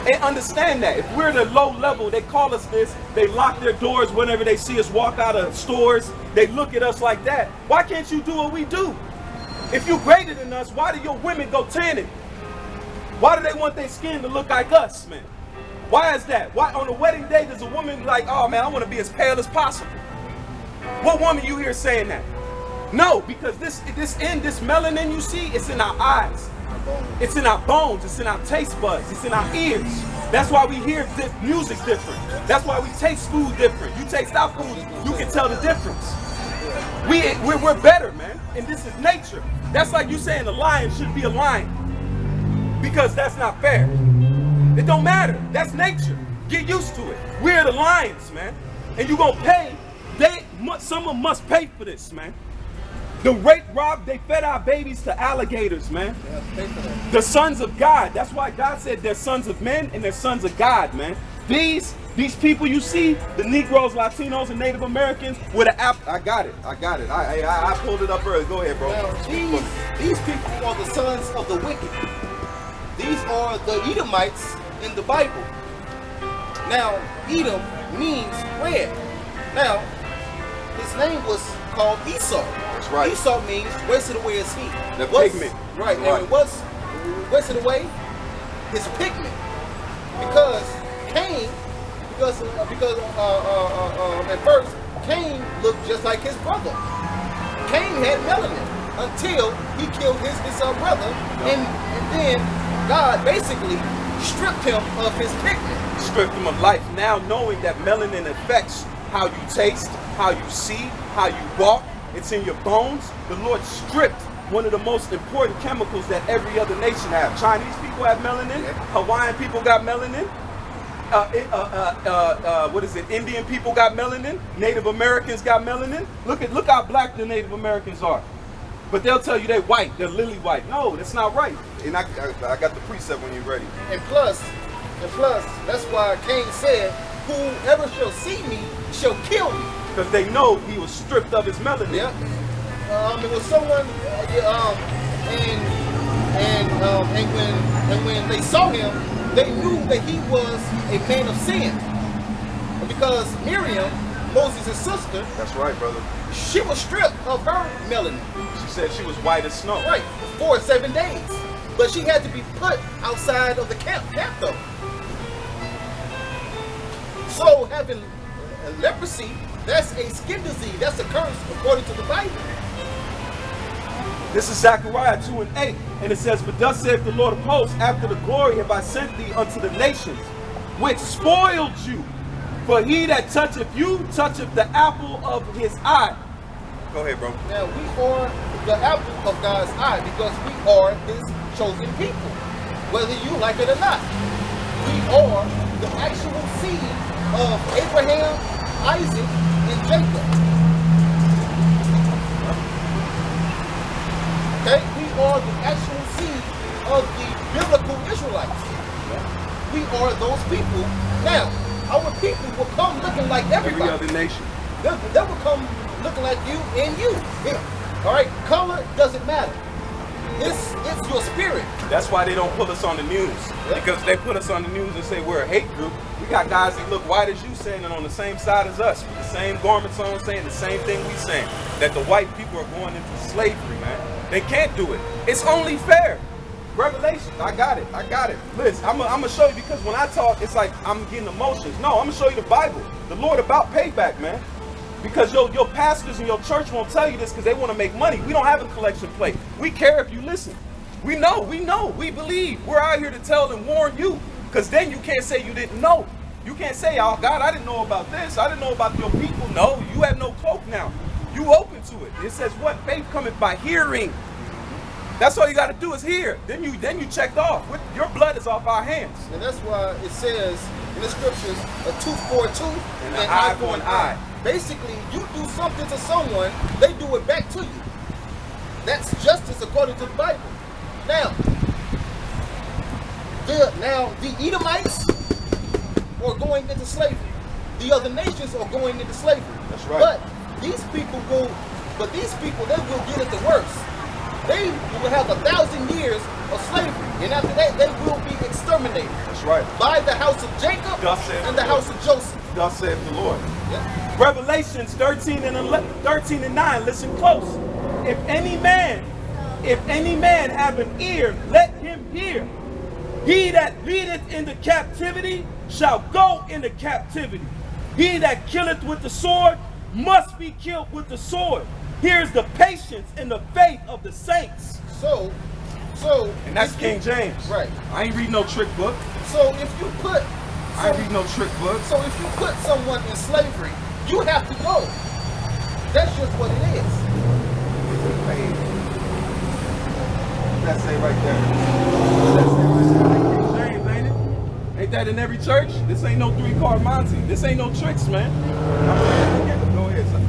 And understand that. If we're the low level, they call us this, they lock their doors whenever they see us walk out of stores, they look at us like that. Why can't you do what we do? If you greater than us, why do your women go tanning? Why do they want their skin to look like us, man? Why is that? Why on a wedding day does a woman like, oh man, I want to be as pale as possible? What woman you hear saying that? No, because this melanin you see, it's in our eyes. It's in our bones, it's in our taste buds, it's in our ears. That's why we hear music different. That's why we taste food different. You taste our food, you can tell the difference. We're better, man. And this is nature. That's like you saying a lion should be a lion. Because that's not fair. It don't matter. That's nature. Get used to it. We're the lions, man. And you gonna pay. Someone must pay for this, man. The rape, rob, they fed our babies to alligators, man. The sons of God. That's why God said they're sons of men and they're sons of God, man. These people you see, the Negroes, Latinos, and Native Americans, with an app. I got it. I pulled it up early. Go ahead, bro. Now, these people are the sons of the wicked. These are the Edomites in the Bible. Now, Edom means red. Now, his name was called Esau. That's right. Esau means wasted away his heat. The pigment. Right. And what's wasted away? His pigment. Because Cain, at first Cain looked just like his brother. Cain had melanin until he killed his brother, and then God basically stripped him of his pigment. Stripped him of life. Now knowing that melanin affects how you taste, how you see, how you walk, it's in your bones. The Lord stripped one of the most important chemicals that every other nation have. Chinese people have melanin. Hawaiian people got melanin. What is it? Indian people got melanin. Native Americans got melanin. Look how black the Native Americans are. But they'll tell you they're white. They're lily white. No, that's not right. And I got the precept when you're ready. And plus, that's why Cain said, whoever shall see me shall kill me. Because they know he was stripped of his melanin. Yeah. It was someone, and And when they saw him, they knew that he was a man of sin. Because Miriam, Moses' sister, That's right, brother. she was stripped of her melanin. She said she was white as snow. Right, for 7 days. But she had to be put outside of the camp though. So having leprosy, that's a skin disease. That's a curse according to the Bible. This is Zechariah 2:8, and it says, "But thus saith the Lord of hosts, after the glory have I sent thee unto the nations, which spoiled you. For he that toucheth you, toucheth the apple of his eye." Go ahead, bro. Now we are the apple of God's eye because we are his chosen people, whether you like it or not. We are the actual seed of Abraham, Isaac, and Jacob. Okay? We are the actual seed of the biblical Israelites. We are those people. Now, our people will come looking like everybody. Every other nation. They will come looking like you and you. Yeah. All right? Color doesn't matter. It's your spirit. That's why they don't put us on the news. Because they put us on the news and say we're a hate group. We got guys that look white as you standing on the same side as us, with the same garments on, saying the same thing we saying. That the white people are going into slavery, man. They can't do it. It's only fair. Revelation, I got it. Listen, I'm gonna show you, because when I talk, it's like I'm getting emotions. No, I'm gonna show you the Bible. The Lord about payback, man. Because your pastors and your church won't tell you this because they want to make money. We don't have a collection plate. We care if you listen. We know, we believe. We're out here to tell and warn you, because then you can't say you didn't know. You can't say, "Oh God, I didn't know about this. I didn't know about your people." No, you have no cloak now. You open to it. It says, "What faith cometh by hearing." That's all you got to do is hear. Then you checked off. Your blood is off our hands. And that's why it says in the scriptures, a tooth for a tooth and an eye for an eye. Basically, you do something to someone, they do it back to you. That's justice according to the Bible. Now, the Edomites are going into slavery. The other nations are going into slavery. That's right. But these people, they will get it the worst. They will have 1,000 years of slavery, and after that, they will be exterminated. That's right. By the house of Jacob and the house of Joseph. Thus saith the Lord. Yeah. Revelations 13 and 9. Listen close. If any man have an ear, let him hear. He that leadeth into captivity shall go into captivity. He that killeth with the sword must be killed with the sword. Here's the patience and the faith of the saints. So, and that's King James. Right. I ain't reading no trick book. So if you put, I ain't reading no trick book. So if you put someone in slavery, you have to go. That's just what it is. That say right there. That say right there. King James, ain't it? Ain't that in every church? This ain't no 3-card Monty. This ain't no tricks, man. Go ahead, son.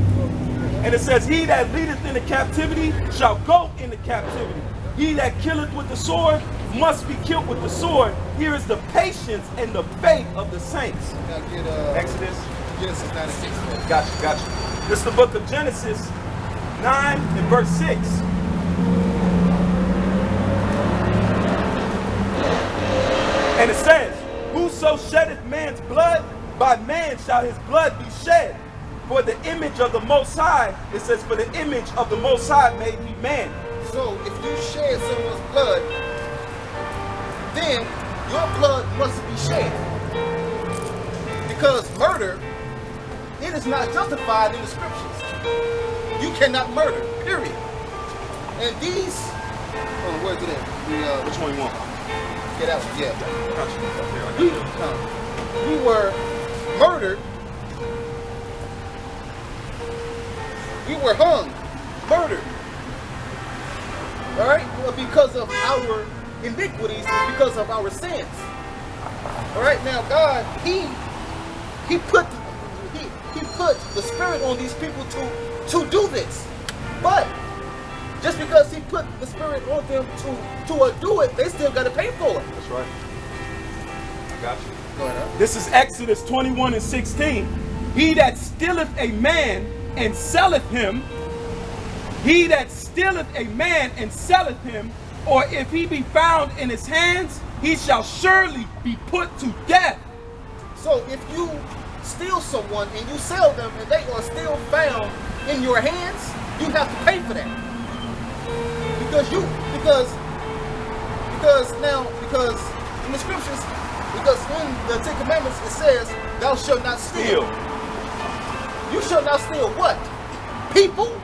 And it says, he that leadeth into captivity shall go into captivity. He that killeth with the sword must be killed with the sword. Here is the patience and the faith of the saints. Now get Exodus. Genesis 9 and 6. Got you. This is the book of Genesis 9 and verse 6. And it says, whoso sheddeth man's blood, by man shall his blood be shed. For the image of the Most High, it says, for the image of the Most High made he man. So if you shed someone's blood, then your blood must be shed. Because murder, it is not justified in the scriptures. You cannot murder, period. And these, where's it at? Which one you want? Get out, yeah. We were murdered. We were hung, murdered. All right, because of our iniquities, because of our sins. All right, now God, He put the Spirit on these people to do this, but just because He put the Spirit on them to do it, they still got to pay for it. That's right. I got you. Go ahead. This is Exodus 21 and 16. He that stealeth a man and selleth him, he that stealeth a man and selleth him, or if he be found in his hands, he shall surely be put to death. So if you steal someone and you sell them and they are still found in your hands, you have to pay for that. Because in the scriptures, because in the Ten Commandments it says, thou shalt not steal. You shall not steal what? People,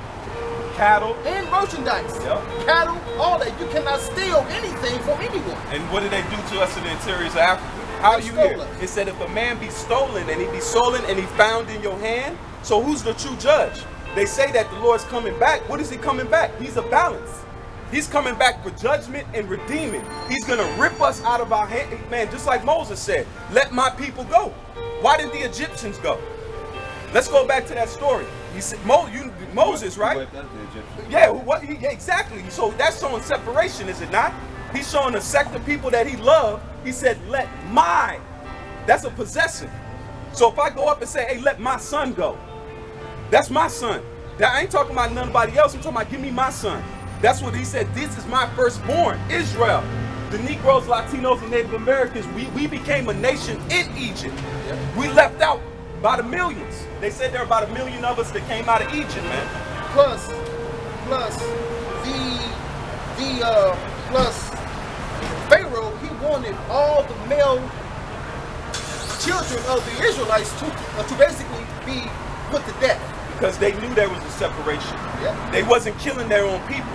cattle, and merchandise. Yep. Cattle, all that. You cannot steal anything from anyone. And what did they do to us in the interiors of Africa? How do you hear? It said if a man be stolen and he be stolen and he found in your hand, so who's the true judge? They say that the Lord's coming back. What is he coming back? He's a balance. He's coming back for judgment and redeeming. He's going to rip us out of our hand. Man, just like Moses said, let my people go. Why did the Egyptians go? Let's go back to that story. He said, Moses, right? Yeah, exactly. So that's showing separation, is it not? He's showing a sect of people that he loved. He said, let my, that's a possessive. So if I go up and say, hey, let my son go, that's my son. I ain't talking about nobody else. I'm talking about give me my son. That's what he said. This is my firstborn, Israel. The Negroes, Latinos, and Native Americans, we became a nation in Egypt. We left out by the millions. They said there are about 1 million of us that came out of Egypt, man. Plus Pharaoh, he wanted all the male children of the Israelites to basically be put to death. Because they knew there was a separation. Yeah. They wasn't killing their own people.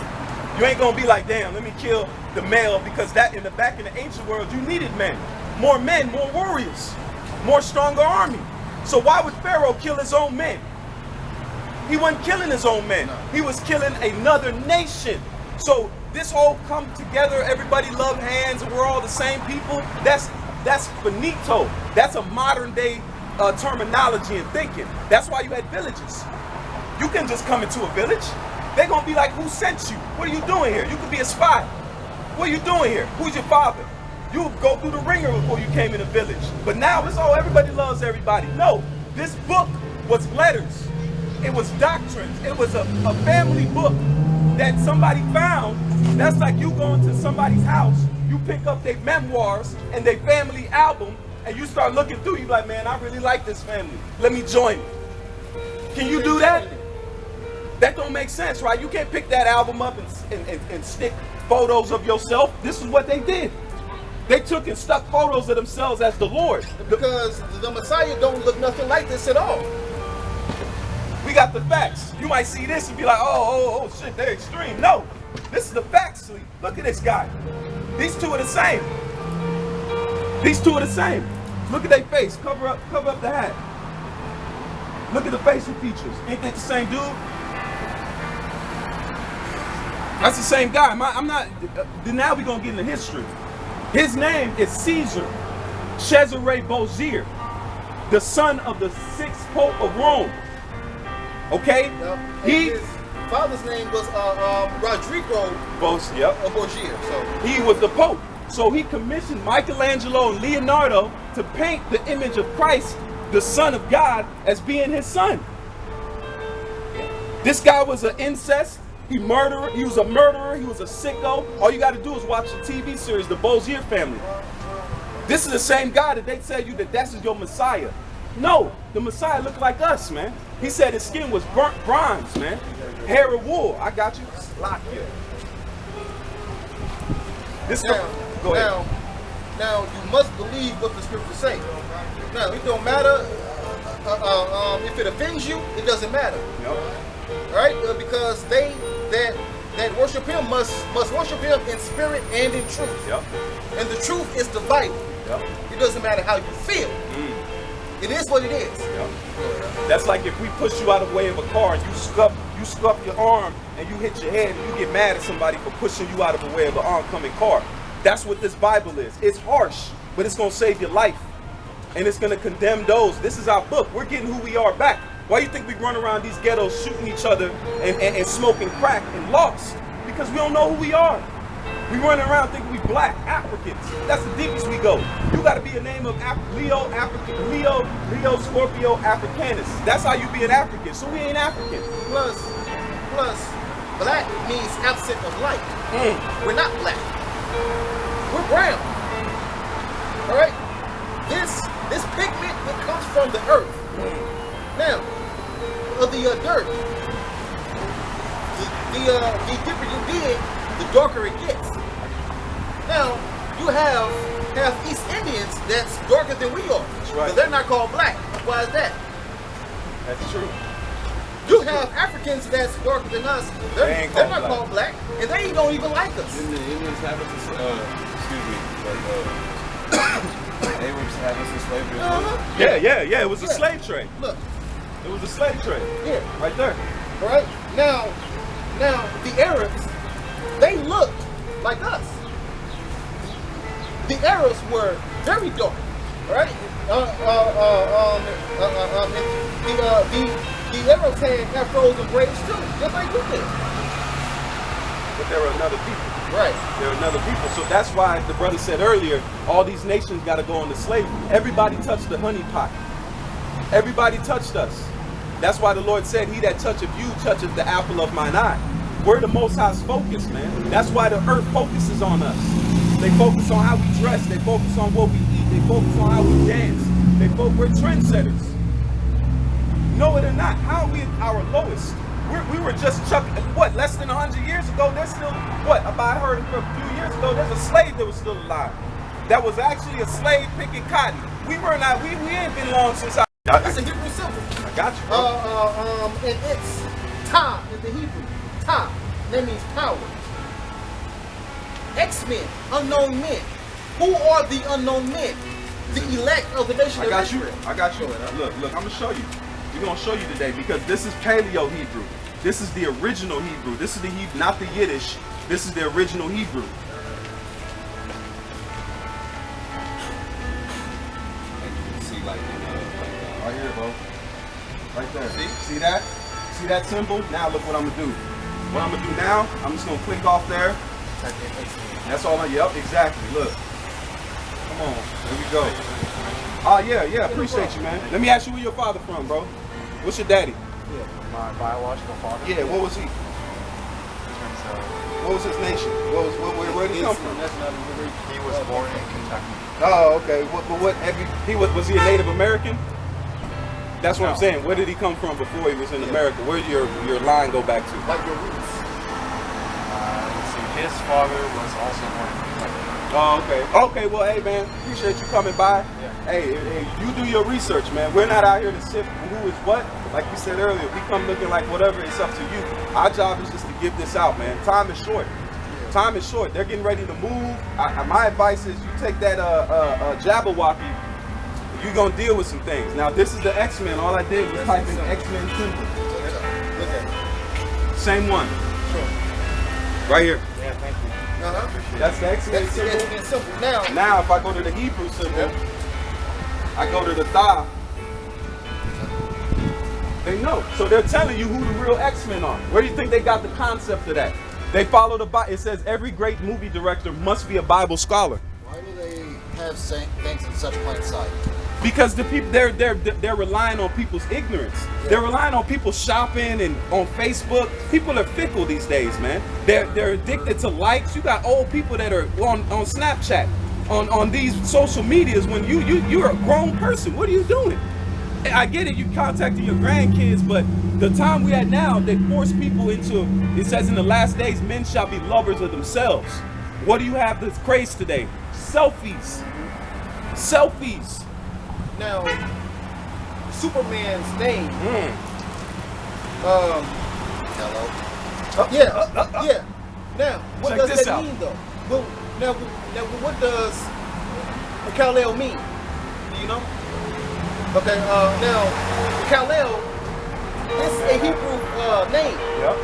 You ain't gonna be like, damn, let me kill the male, because that in the ancient world, you needed men, more warriors, more stronger army. So why would Pharaoh kill his own men? He wasn't killing his own men. No. He was killing another nation. So this whole come together, everybody love hands, and we're all the same people. That's finito. That's a modern day terminology and thinking. That's why you had villages. You can just come into a village. They're gonna be like, who sent you? What are you doing here? You could be a spy. What are you doing here? Who's your father? You would go through the ringer before you came in a village. But now it's all everybody loves everybody. No, this book was letters. It was doctrines. It was a family book that somebody found. That's like you going to somebody's house, you pick up their memoirs and their family album, and you start looking through, you like, man, I really like this family. Let me join. Can you do that? That don't make sense, right? You can't pick that album up and stick photos of yourself. This is what they did. They took and stuck photos of themselves as the Lord. Because the Messiah don't look nothing like this at all. We got the facts. You might see this and be like, oh shit, they're extreme. No, this is the facts. Look at this guy. These two are the same. These two are the same. Look at their face. Cover up the hat. Look at the facial features. Ain't that the same dude? That's the same guy. Now we're going to get into history. His name is Caesar Cesare Borgia, the son of the 6th Pope of Rome. Okay? His father's name was Rodrigo Borgia. So he was the Pope. So he commissioned Michelangelo and Leonardo to paint the image of Christ, the Son of God, as being his son. This guy was an incest. He was a murderer. He was a sicko. All you got to do is watch the TV series, The Borgia Family. This is the same guy that they tell you that that's your Messiah. No, the Messiah looked like us, man. He said his skin was burnt bronze, man. Hair of wool. I got you. Lock you. Now you must believe what the scriptures say. Now it don't matter if it offends you. It doesn't matter. Yep. All right, because they that worship him must worship him in spirit and in truth. Yep. And the truth is the Bible. Yep. It doesn't matter how you feel. It is what it is. Yep. That's like if we push you out of the way of a car and you scuff your arm and you hit your head and you get mad at somebody for pushing you out of the way of an oncoming car. That's what this Bible is. It's harsh, but it's going to save your life. And it's going to condemn those. This is our book. We're getting who we are back. Why do you think we run around these ghettos shooting each other and smoking crack and lost? Because we don't know who we are. We run around thinking we black Africans. That's the deepest we go. You got to be a name of Leo Scorpio Africanus. That's how you be an African. So we ain't African. Plus, black means absent of light. We're not black. We're brown. All right. This pigment, it comes from the earth. Now, of the dirt. The deeper you dig, the darker it gets. Now, you have East Indians that's darker than we are. That's right. But they're not called black. Why is that? That's true. You have Africans that's darker than us. They're not called black, and they don't even like us. Didn't the Indians have us, excuse me, but Arabs had us in slavery? Yeah. It was a slave trade. Look. It was a slave trade. Here. Right there. Right? Now, the Arabs, they looked like us. The Arabs were very dark, right? The Arabs had afros and braids too, just like you did. But there were another people. Right. There were another people. So that's why the brother said earlier, all these nations got to go into slavery. Everybody touched the honey pot. Everybody touched us. That's why the Lord said, he that toucheth you toucheth the apple of mine eye. We're the Most High's focus, man. That's why the earth focuses on us. They focus on how we dress. They focus on what we eat. They focus on how we dance. We're trendsetters. Know it or not, how are we at our lowest? We were just chucking, what, less than 100 years ago, there's still, what, I heard a few years ago, there's a slave that was still alive. That was actually a slave picking cotton. We ain't been long since That's a Hebrew symbol. I got you, bro. And it's Ta in the Hebrew. Ta. That means power. X-Men, unknown men. Who are the unknown men? The elect of the nation of Israel. I got you. Look, I'm gonna show you. We're gonna show you today because this is Paleo Hebrew. This is the original Hebrew. This is the Hebrew, not the Yiddish. This is the original Hebrew. See, like right here, bro. Right there. See that? See that symbol? Now look what I'm gonna do. What I'm gonna do now, I'm just gonna click off there. That's all yep, exactly. Look. Come on. There we go. Oh yeah, appreciate you, man. Let me ask you where your father from, bro. What's your daddy? Yeah, my biological father. Yeah, what was he? What was his nation? Where did he come from? He was born in Kentucky. Oh, okay. Was he a Native American? That's what I'm saying. Where did he come from before he was in America? Where did your line go back to? Like your roots. Let's see, his father was also born in Kentucky. Oh, okay. Okay, well, hey, man, appreciate you coming by. Yeah. Hey, you do your research, man. We're not out here to sift who is what. Like we said earlier, we come looking like whatever, it's up to you. Our job is just to give this out, man. Time is short. Time is short. They're getting ready to move. My advice is you take that Jabberwocky, you're going to deal with some things. Now, this is the X-Men. All I did was type in X-Men symbol. Look at it. Same one. Sure. Right here. Yeah, thank you. That's the X-Men That's the symbol. X-Men symbol. Now, if I go to the Hebrew symbol, I go to the Tha. They know. So they're telling you who the real X-Men are. Where do you think they got the concept of that? They follow the Bible. It says every great movie director must be a Bible scholar. Why do they have things in such plain sight? Because the people they're relying on people's ignorance. Yeah. They're relying on people shopping and on Facebook. People are fickle these days, man. They're addicted to likes. You got old people that are on Snapchat, on these social medias when you're a grown person. What are you doing? I get it, you contacting your grandkids, but the time we at now, they force people into, it says in the last days, men shall be lovers of themselves. What do you have that's craze today? Selfies. Selfies. Now, Superman's name. Hello? Yeah. Now, what Check does this that out. mean, though? Well, now, what does Kal-El mean? Do you know? Okay, now, Kal-El is a Hebrew name. Yep.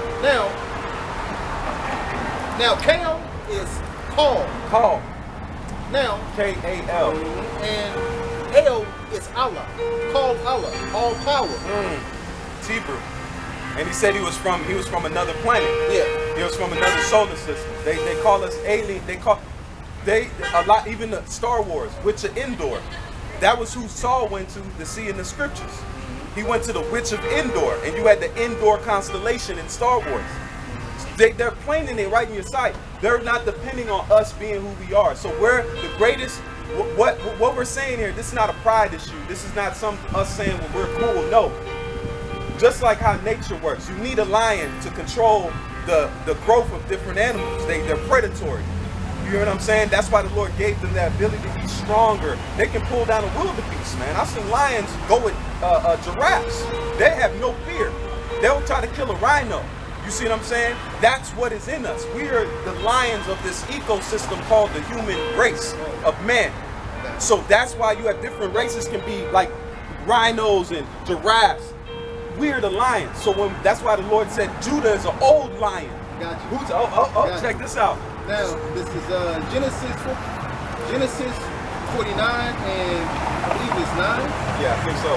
Now, Kal is call. Call. Now, K-A-L. and El is Allah. Called Allah, all power. It's Hebrew. And he said he was from another planet. Yeah. He was from another solar system. They call us alien. Even the Star Wars, which are Endor. That was who Saul went to see in the scriptures. He went to the Witch of Endor, and you had the Endor constellation in Star Wars. They're planting it right in your sight. They're not depending on us being who we are. So we're the greatest. What we're saying here, this is not a pride issue. This is not us saying, well, we're cool. No. Just like how nature works, you need a lion to control the growth of different animals. They're predatory. You hear what I'm saying? That's why the Lord gave them that ability to be stronger. They can pull down a wildebeest, man. I've seen lions go with giraffes. They have no fear. They'll try to kill a rhino. You see what I'm saying? That's what is in us. We are the lions of this ecosystem called the human race of man. So that's why you have different races can be like rhinos and giraffes. We're the lions. So that's why the Lord said Judah is an old lion. Got you. Who's check this out. Now, this is Genesis 49 and I believe it's 9. Yeah, I think so.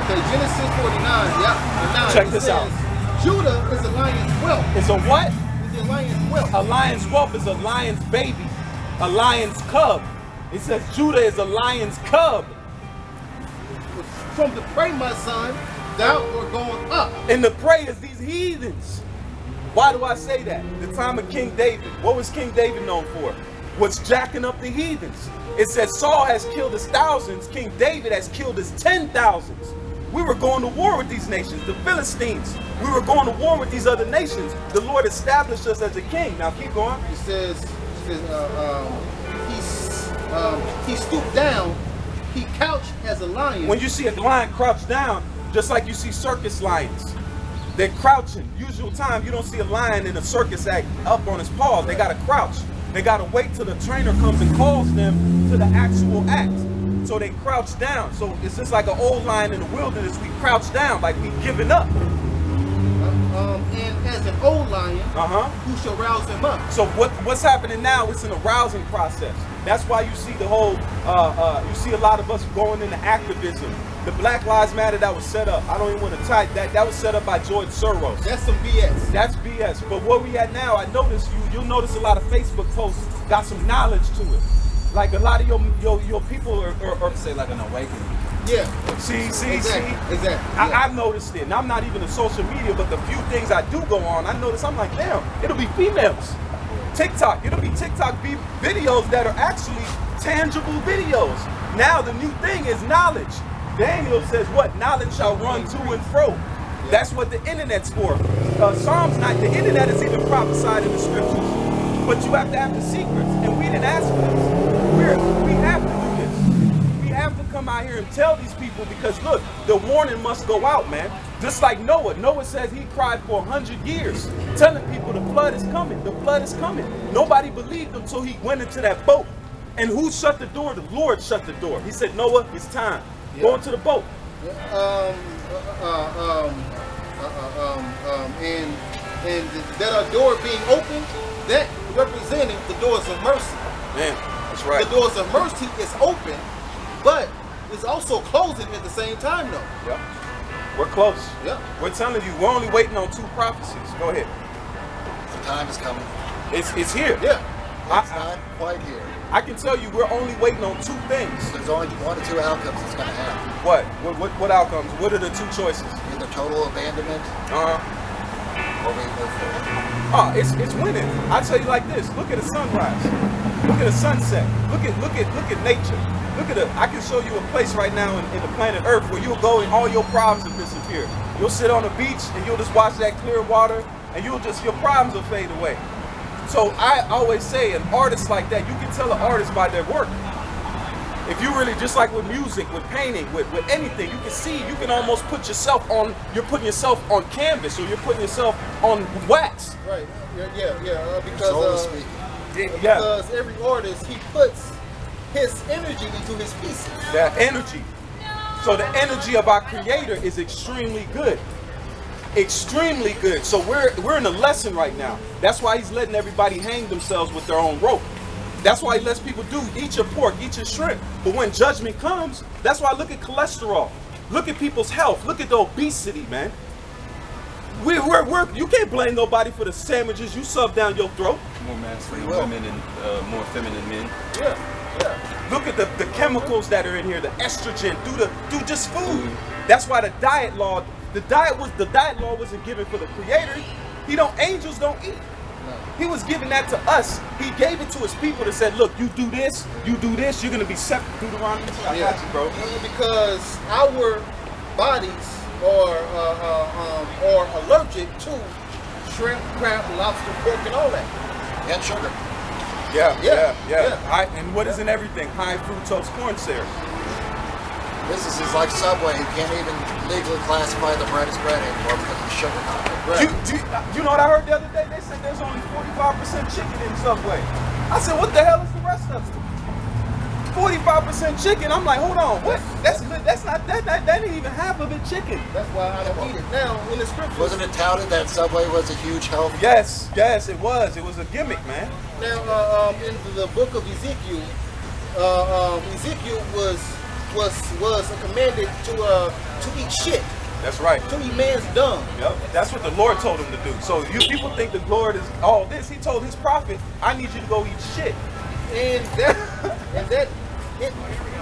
Okay, Genesis 49, yeah, and 9. Check this out. Judah is a lion's whelp. It's a what? It's a lion's whelp. A lion's whelp is a lion's baby, a lion's cub. It says Judah is a lion's cub. From the prey, my son, thou art going up. And the prey is these heathens. Why do I say that? The time of King David. What was King David known for? Was jacking up the heathens. It says Saul has killed his thousands. King David has killed his 10,000s. We were going to war with these nations, the Philistines. We were going to war with these other nations. The Lord established us as a king. Now keep going. It says he stooped down. He couched as a lion. When you see a lion crouch down, just like you see circus lions, they're crouching. Usual time, you don't see a lion in a circus act up on his paws. They got to crouch. They got to wait till the trainer comes and calls them to the actual act. So they crouch down. So it's just like an old lion in the wilderness. We crouch down like we giving up. And as an old lion, who shall rouse him up? So what's happening now? It's an arousing process. That's why you see the whole, you see a lot of us going into activism. The Black Lives Matter that was set up, I don't even want to type that. That was set up by George Soros. That's some BS. That's BS. But what we at now, I notice you'll notice a lot of Facebook posts got some knowledge to it. Like a lot of your people are say like an awakening. Yeah. See. Exactly. Yeah. I've noticed it, and I'm not even in social media, but the few things I do go on, I notice I'm like, damn, it'll be females. TikTok, it'll be TikTok videos that are actually tangible videos. Now the new thing is knowledge. Daniel says what? Knowledge shall run to and fro. That's what the internet's for. Psalms 9, the internet is even prophesied in the scriptures. But you have to have the secrets, and we didn't ask for this. We have to do this. We have to come out here and tell these people because look, the warning must go out, man. Just like Noah. Noah says he cried for 100 years, telling people the flood is coming. The flood is coming. Nobody believed him until he went into that boat. And who shut the door? The Lord shut the door. He said, Noah, it's time. Go into the boat. And that door being open, that represented the doors of mercy. Man, that's right. The doors of mercy is open, but it's also closing at the same time, though. Yep. We're close. Yep. We're telling you, we're only waiting on 2 prophecies. Go ahead. The time is coming. It's here. Yeah. It's not quite here. I can tell you, we're only waiting on 2 things. There's only 1 or 2 outcomes that's going to happen. What outcomes? What are the 2 choices? Either total abandonment or we move forward. Oh, it's winning. I tell you like this. Look at the sunrise. Look at the sunset. Look at nature. Look at it. I can show you a place right now in the planet Earth where you'll go and all your problems will disappear. You'll sit on the beach and you'll just watch that clear water and your problems will fade away. So I always say an artist like that, you can tell an artist by their work. If you really, just like with music, with painting, with anything, you can see, you can almost put yourself on, you're putting yourself on canvas or you're putting yourself on wax. Right, because every artist, he puts his energy into his pieces. That energy. So the energy of our creator is extremely good. Extremely good. So we're in a lesson right now. That's why he's letting everybody hang themselves with their own rope. That's why he lets people eat your pork, eat your shrimp. But when judgment comes, that's why I look at cholesterol. Look at people's health. Look at the obesity, man. You can't blame nobody for the sandwiches you shove down your throat. More masculine women and more feminine men. Yeah. Look at the chemicals that are in here, the estrogen, through just food. That's why the diet law wasn't given for the creator. Angels don't eat. He was giving that to us. He gave it to his people that said, look, you do this, you're going to be separate. Deuteronomy. I got you, bro. Because our bodies are allergic to shrimp, crab, lobster, pork, and all that. And sugar. Yeah. And what is in everything? High fructose corn syrup. Businesses like Subway who can't even legally classify the bread as bread anymore because of sugar content. You know what I heard the other day? They said there's only 45% chicken in Subway. I said, what the hell is the rest of it? 45% chicken. I'm like, hold on, what? That ain't even half of it chicken. That's why I don't eat it. Now, in the scriptures, wasn't it touted that Subway was a huge health? Yes, it was. It was a gimmick, man. Now, in the book of Ezekiel, Ezekiel was commanded to eat shit. That's right. To eat man's dung. Yep. That's what the Lord told him to do. So you people think the Lord is all this. He told his prophet, I need you to go eat shit. And that it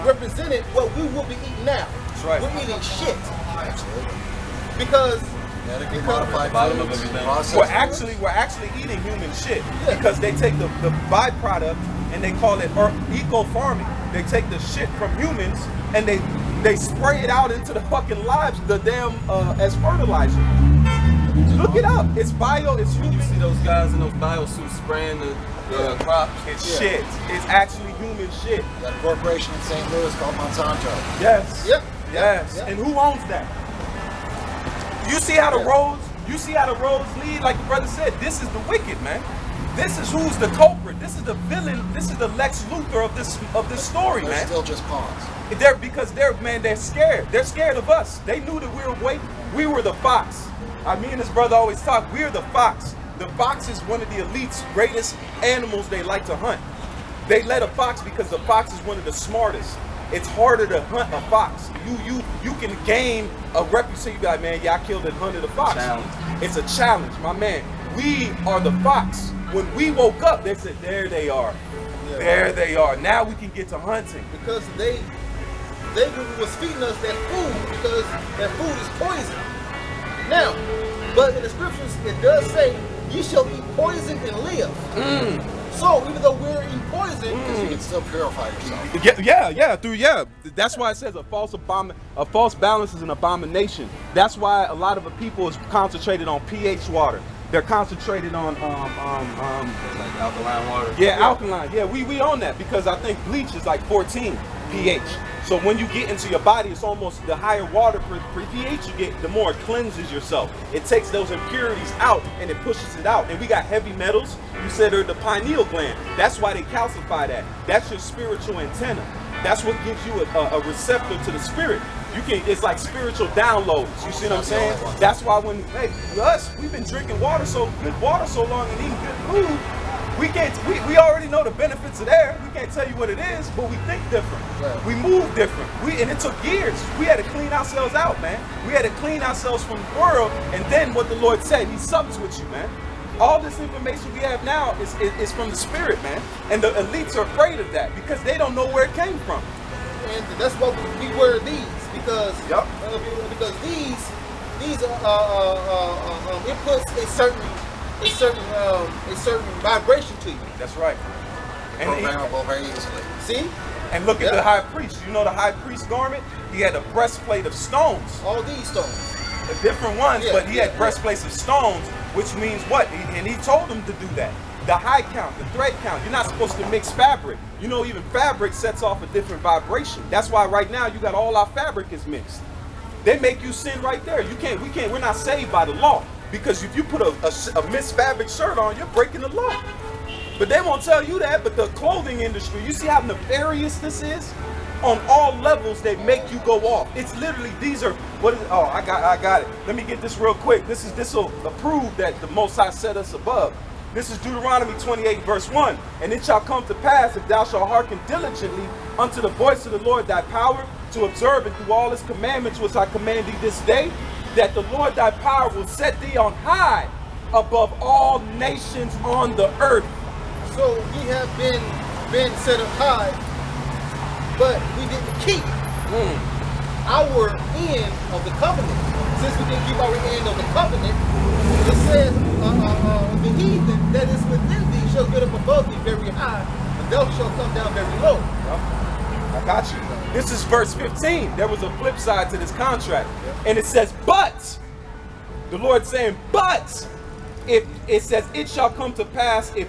represented what we will be eating now. That's right. We're eating shit. Absolutely. Because modified bottom of everything. We're actually eating human shit because they take the byproduct and they call it eco farming. They take the shit from humans and they spray it out into the fucking lives, the damn as fertilizer. Look it up. It's human. You see those guys in those biosuits spraying the crops? It's shit. It's actually human shit. Got a corporation in St. Louis called Monsanto. Yes. Yep. Yes. Yep. And who owns that? You see how the roads? You see how the roads lead? Like the brother said, this is the wicked, man. This is who's the culprit. This is the villain. This is the Lex Luthor of this story, They're man. still just pawns. They're scared. They're scared of us. They knew that we were the fox. Me and his brother always talk. We're the fox. The fox is one of the elite's greatest animals they like to hunt. They let a fox because the fox is one of the smartest. It's harder to hunt a fox. You can gain a reputation. You be like, man, yeah, I killed and hunted a fox. Challenge. It's a challenge, my man. We are the fox. When we woke up, they said, there they are. Yeah. There they are. Now we can get to hunting. Because they was feeding us that food because that food is poison. Now, but in the scriptures it does say, ye shall eat poison and live. So even though we're in poison, You can still purify yourself. Yeah. That's why it says a false balance is an abomination. That's why a lot of the people is concentrated on pH water. They're concentrated on Like alkaline water. yeah, alkaline. Yeah, we own that because I think bleach is like 14 pH. So when you get into your body, it's almost the higher water per pH you get, the more it cleanses yourself. It takes those impurities out and it pushes it out. And we got heavy metals. You said they're the pineal gland. That's why they calcify that. That's your spiritual antenna. That's what gives you a receptor to the spirit. It's like spiritual downloads. You see what I'm saying? That's why we've been drinking water so long and eating good food. We already know the benefits of there. We can't tell you what it is, but we think different. Right. We move different. And it took years. We had to clean ourselves out, man. We had to clean ourselves from the world. And then what the Lord said, he sups with you, man. All this information we have now is from the spirit, man. And the elites are afraid of that because they don't know where it came from. and that's why we wear these because these it puts a certain vibration to you. That's right. And Programmable very easily. See? And look at the high priest. You know the high priest garment? He had a breastplate of stones. All these stones. Different ones, but he had breastplates of stones, which means what? And he told them to do that. The high count, the thread count. You're not supposed to mix fabric. You know, even fabric sets off a different vibration. That's why right now you got all our fabric is mixed. They make you sin right there. We're not saved by the law. Because if you put a mixed fabric shirt on, you're breaking the law. But they won't tell you that. But the clothing industry, you see how nefarious this is? On all levels, they make you go off. It's literally, these are, what is it? Oh, I got it. Let me get this real quick. This will prove that the Most High set us above. This is Deuteronomy 28, verse 1. And it shall come to pass, if thou shalt hearken diligently unto the voice of the Lord thy power, to observe and do all his commandments which I command thee this day, that the Lord thy power will set thee on high above all nations on the earth. So we have been set up high, but we didn't keep our end of the covenant. since we didn't keep our end of the covenant, it says, the heathen that is within thee shall get up above thee very high, and thou shalt come down very low. I got you. This is verse 15. There was a flip side to this contract. And it says, but, the Lord saying, but, if it says, it shall come to pass if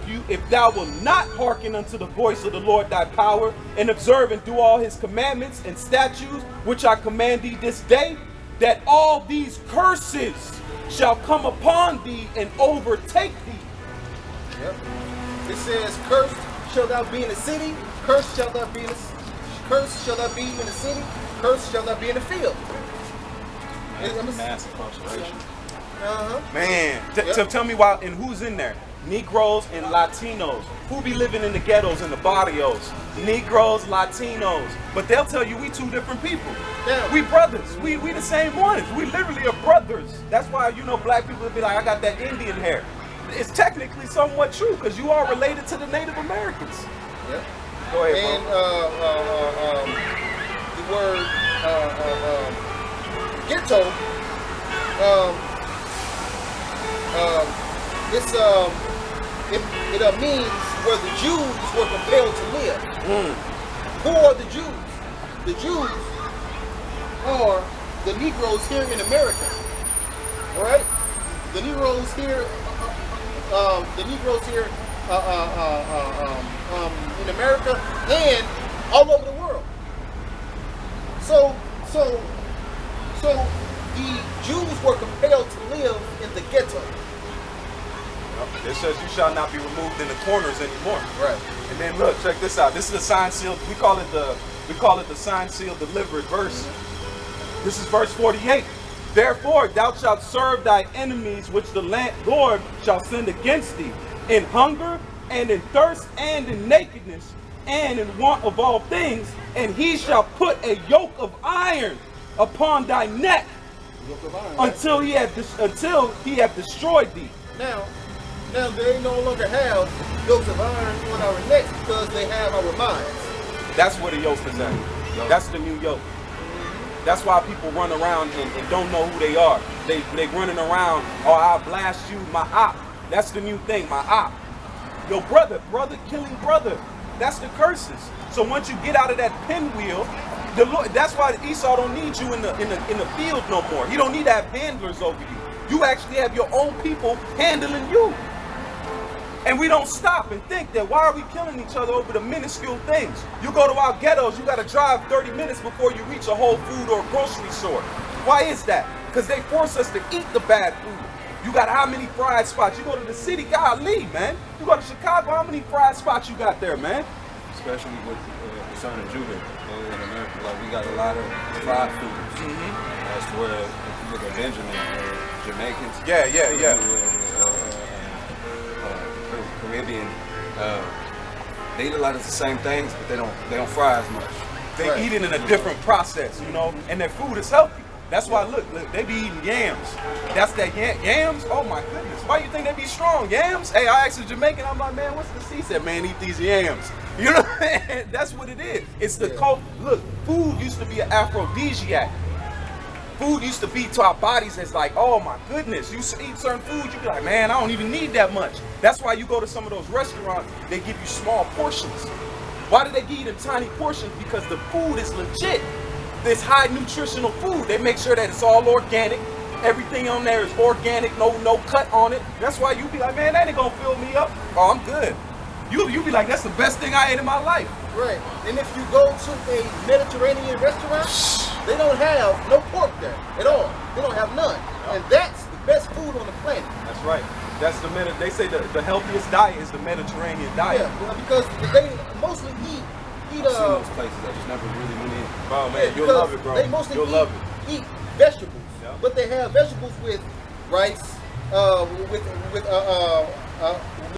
thou wilt not hearken unto the voice of the Lord thy power, and observe and do all his commandments and statutes, which I command thee this day, that all these curses shall come upon thee and overtake thee. Yep. It says, cursed shall thou be in the city, cursed shall thou be in the cursed shall thou be in the city, cursed shall thou be in the field. Massive frustration. Man, tell me why, and who's in there? Negroes and Latinos. Who be living in the ghettos and the barrios? Negroes, Latinos. But they'll tell you we two different people. Yeah. We brothers. We the same ones. We literally are brothers. That's why, you know, black people will be like, I got that Indian hair. It's technically somewhat true because you are related to the Native Americans. Yeah. Go ahead, and the word ghetto, it means where the Jews were compelled to live. Who are the Jews? The Jews are the Negroes here in America. All right, the Negroes here. In America and all over the world. So the Jews were compelled to live in the ghetto. It says you shall not be removed in the corners anymore. Right. And then look, check this out. This is the sign sealed. We call it the sign sealed delivered verse. This is verse 48. Therefore thou shalt serve thy enemies, which the Lord shall send against thee, in hunger and in thirst and in nakedness and in want of all things, and he shall put a yoke of iron upon thy neck until he have destroyed thee. Now they no longer have yokes of iron on our necks because they have our minds. That's where the yoke is at. That's the new yoke. That's why people run around and don't know who they are. They running around, oh, I'll blast you, my op. That's the new thing, my op. Your brother killing brother. That's the curses. So once you get out of that pinwheel, the Lord, that's why Esau don't need you in the field no more. He don't need to have handlers over you. You actually have your own people handling you. And we don't stop and think that why are we killing each other over the minuscule things? You go to our ghettos, you got to drive 30 minutes before you reach a Whole Food or a grocery store. Why is that? Because they force us to eat the bad food. You got how many fried spots? You go to the city, golly, man. You go to Chicago, how many fried spots you got there, man? Especially with the son of Judah in America. Like, we got a lot of fried foods. That's where, if you look at Benjamin, Jamaicans. Caribbean, they eat a lot of the same things, but they don't fry as much. They eat it in a different process, you know, and their food is healthy. That's why, look, they be eating yams. That's that yams? Oh my goodness. Why you think they be strong? Yams? Hey, I asked a Jamaican, I'm like, man, what's this? He said, man, eat these yams. You know, that's what it is. It's the cult. Look, food used to be an aphrodisiac. Food used to be to our bodies as like, oh my goodness, you eat certain food, you be like, man, I don't even need that much. That's why you go to some of those restaurants, they give you small portions. Why do they give you them tiny portions? Because the food is legit. This high nutritional food. They make sure that it's all organic. Everything on there is organic, no cut on it. That's why you be like, man, that ain't gonna fill me up. Oh, I'm good. You be like, that's the best thing I ate in my life. Right. And if you go to a Mediterranean restaurant, they don't have no pork there at all. They don't have none. And that's the best food on the planet. That's right. That's they say the healthiest diet is the Mediterranean diet. Yeah, because they mostly eat I've seen those places that just never really went in. Oh man, you'll love it, bro. They mostly eat vegetables, but they have vegetables with rice, with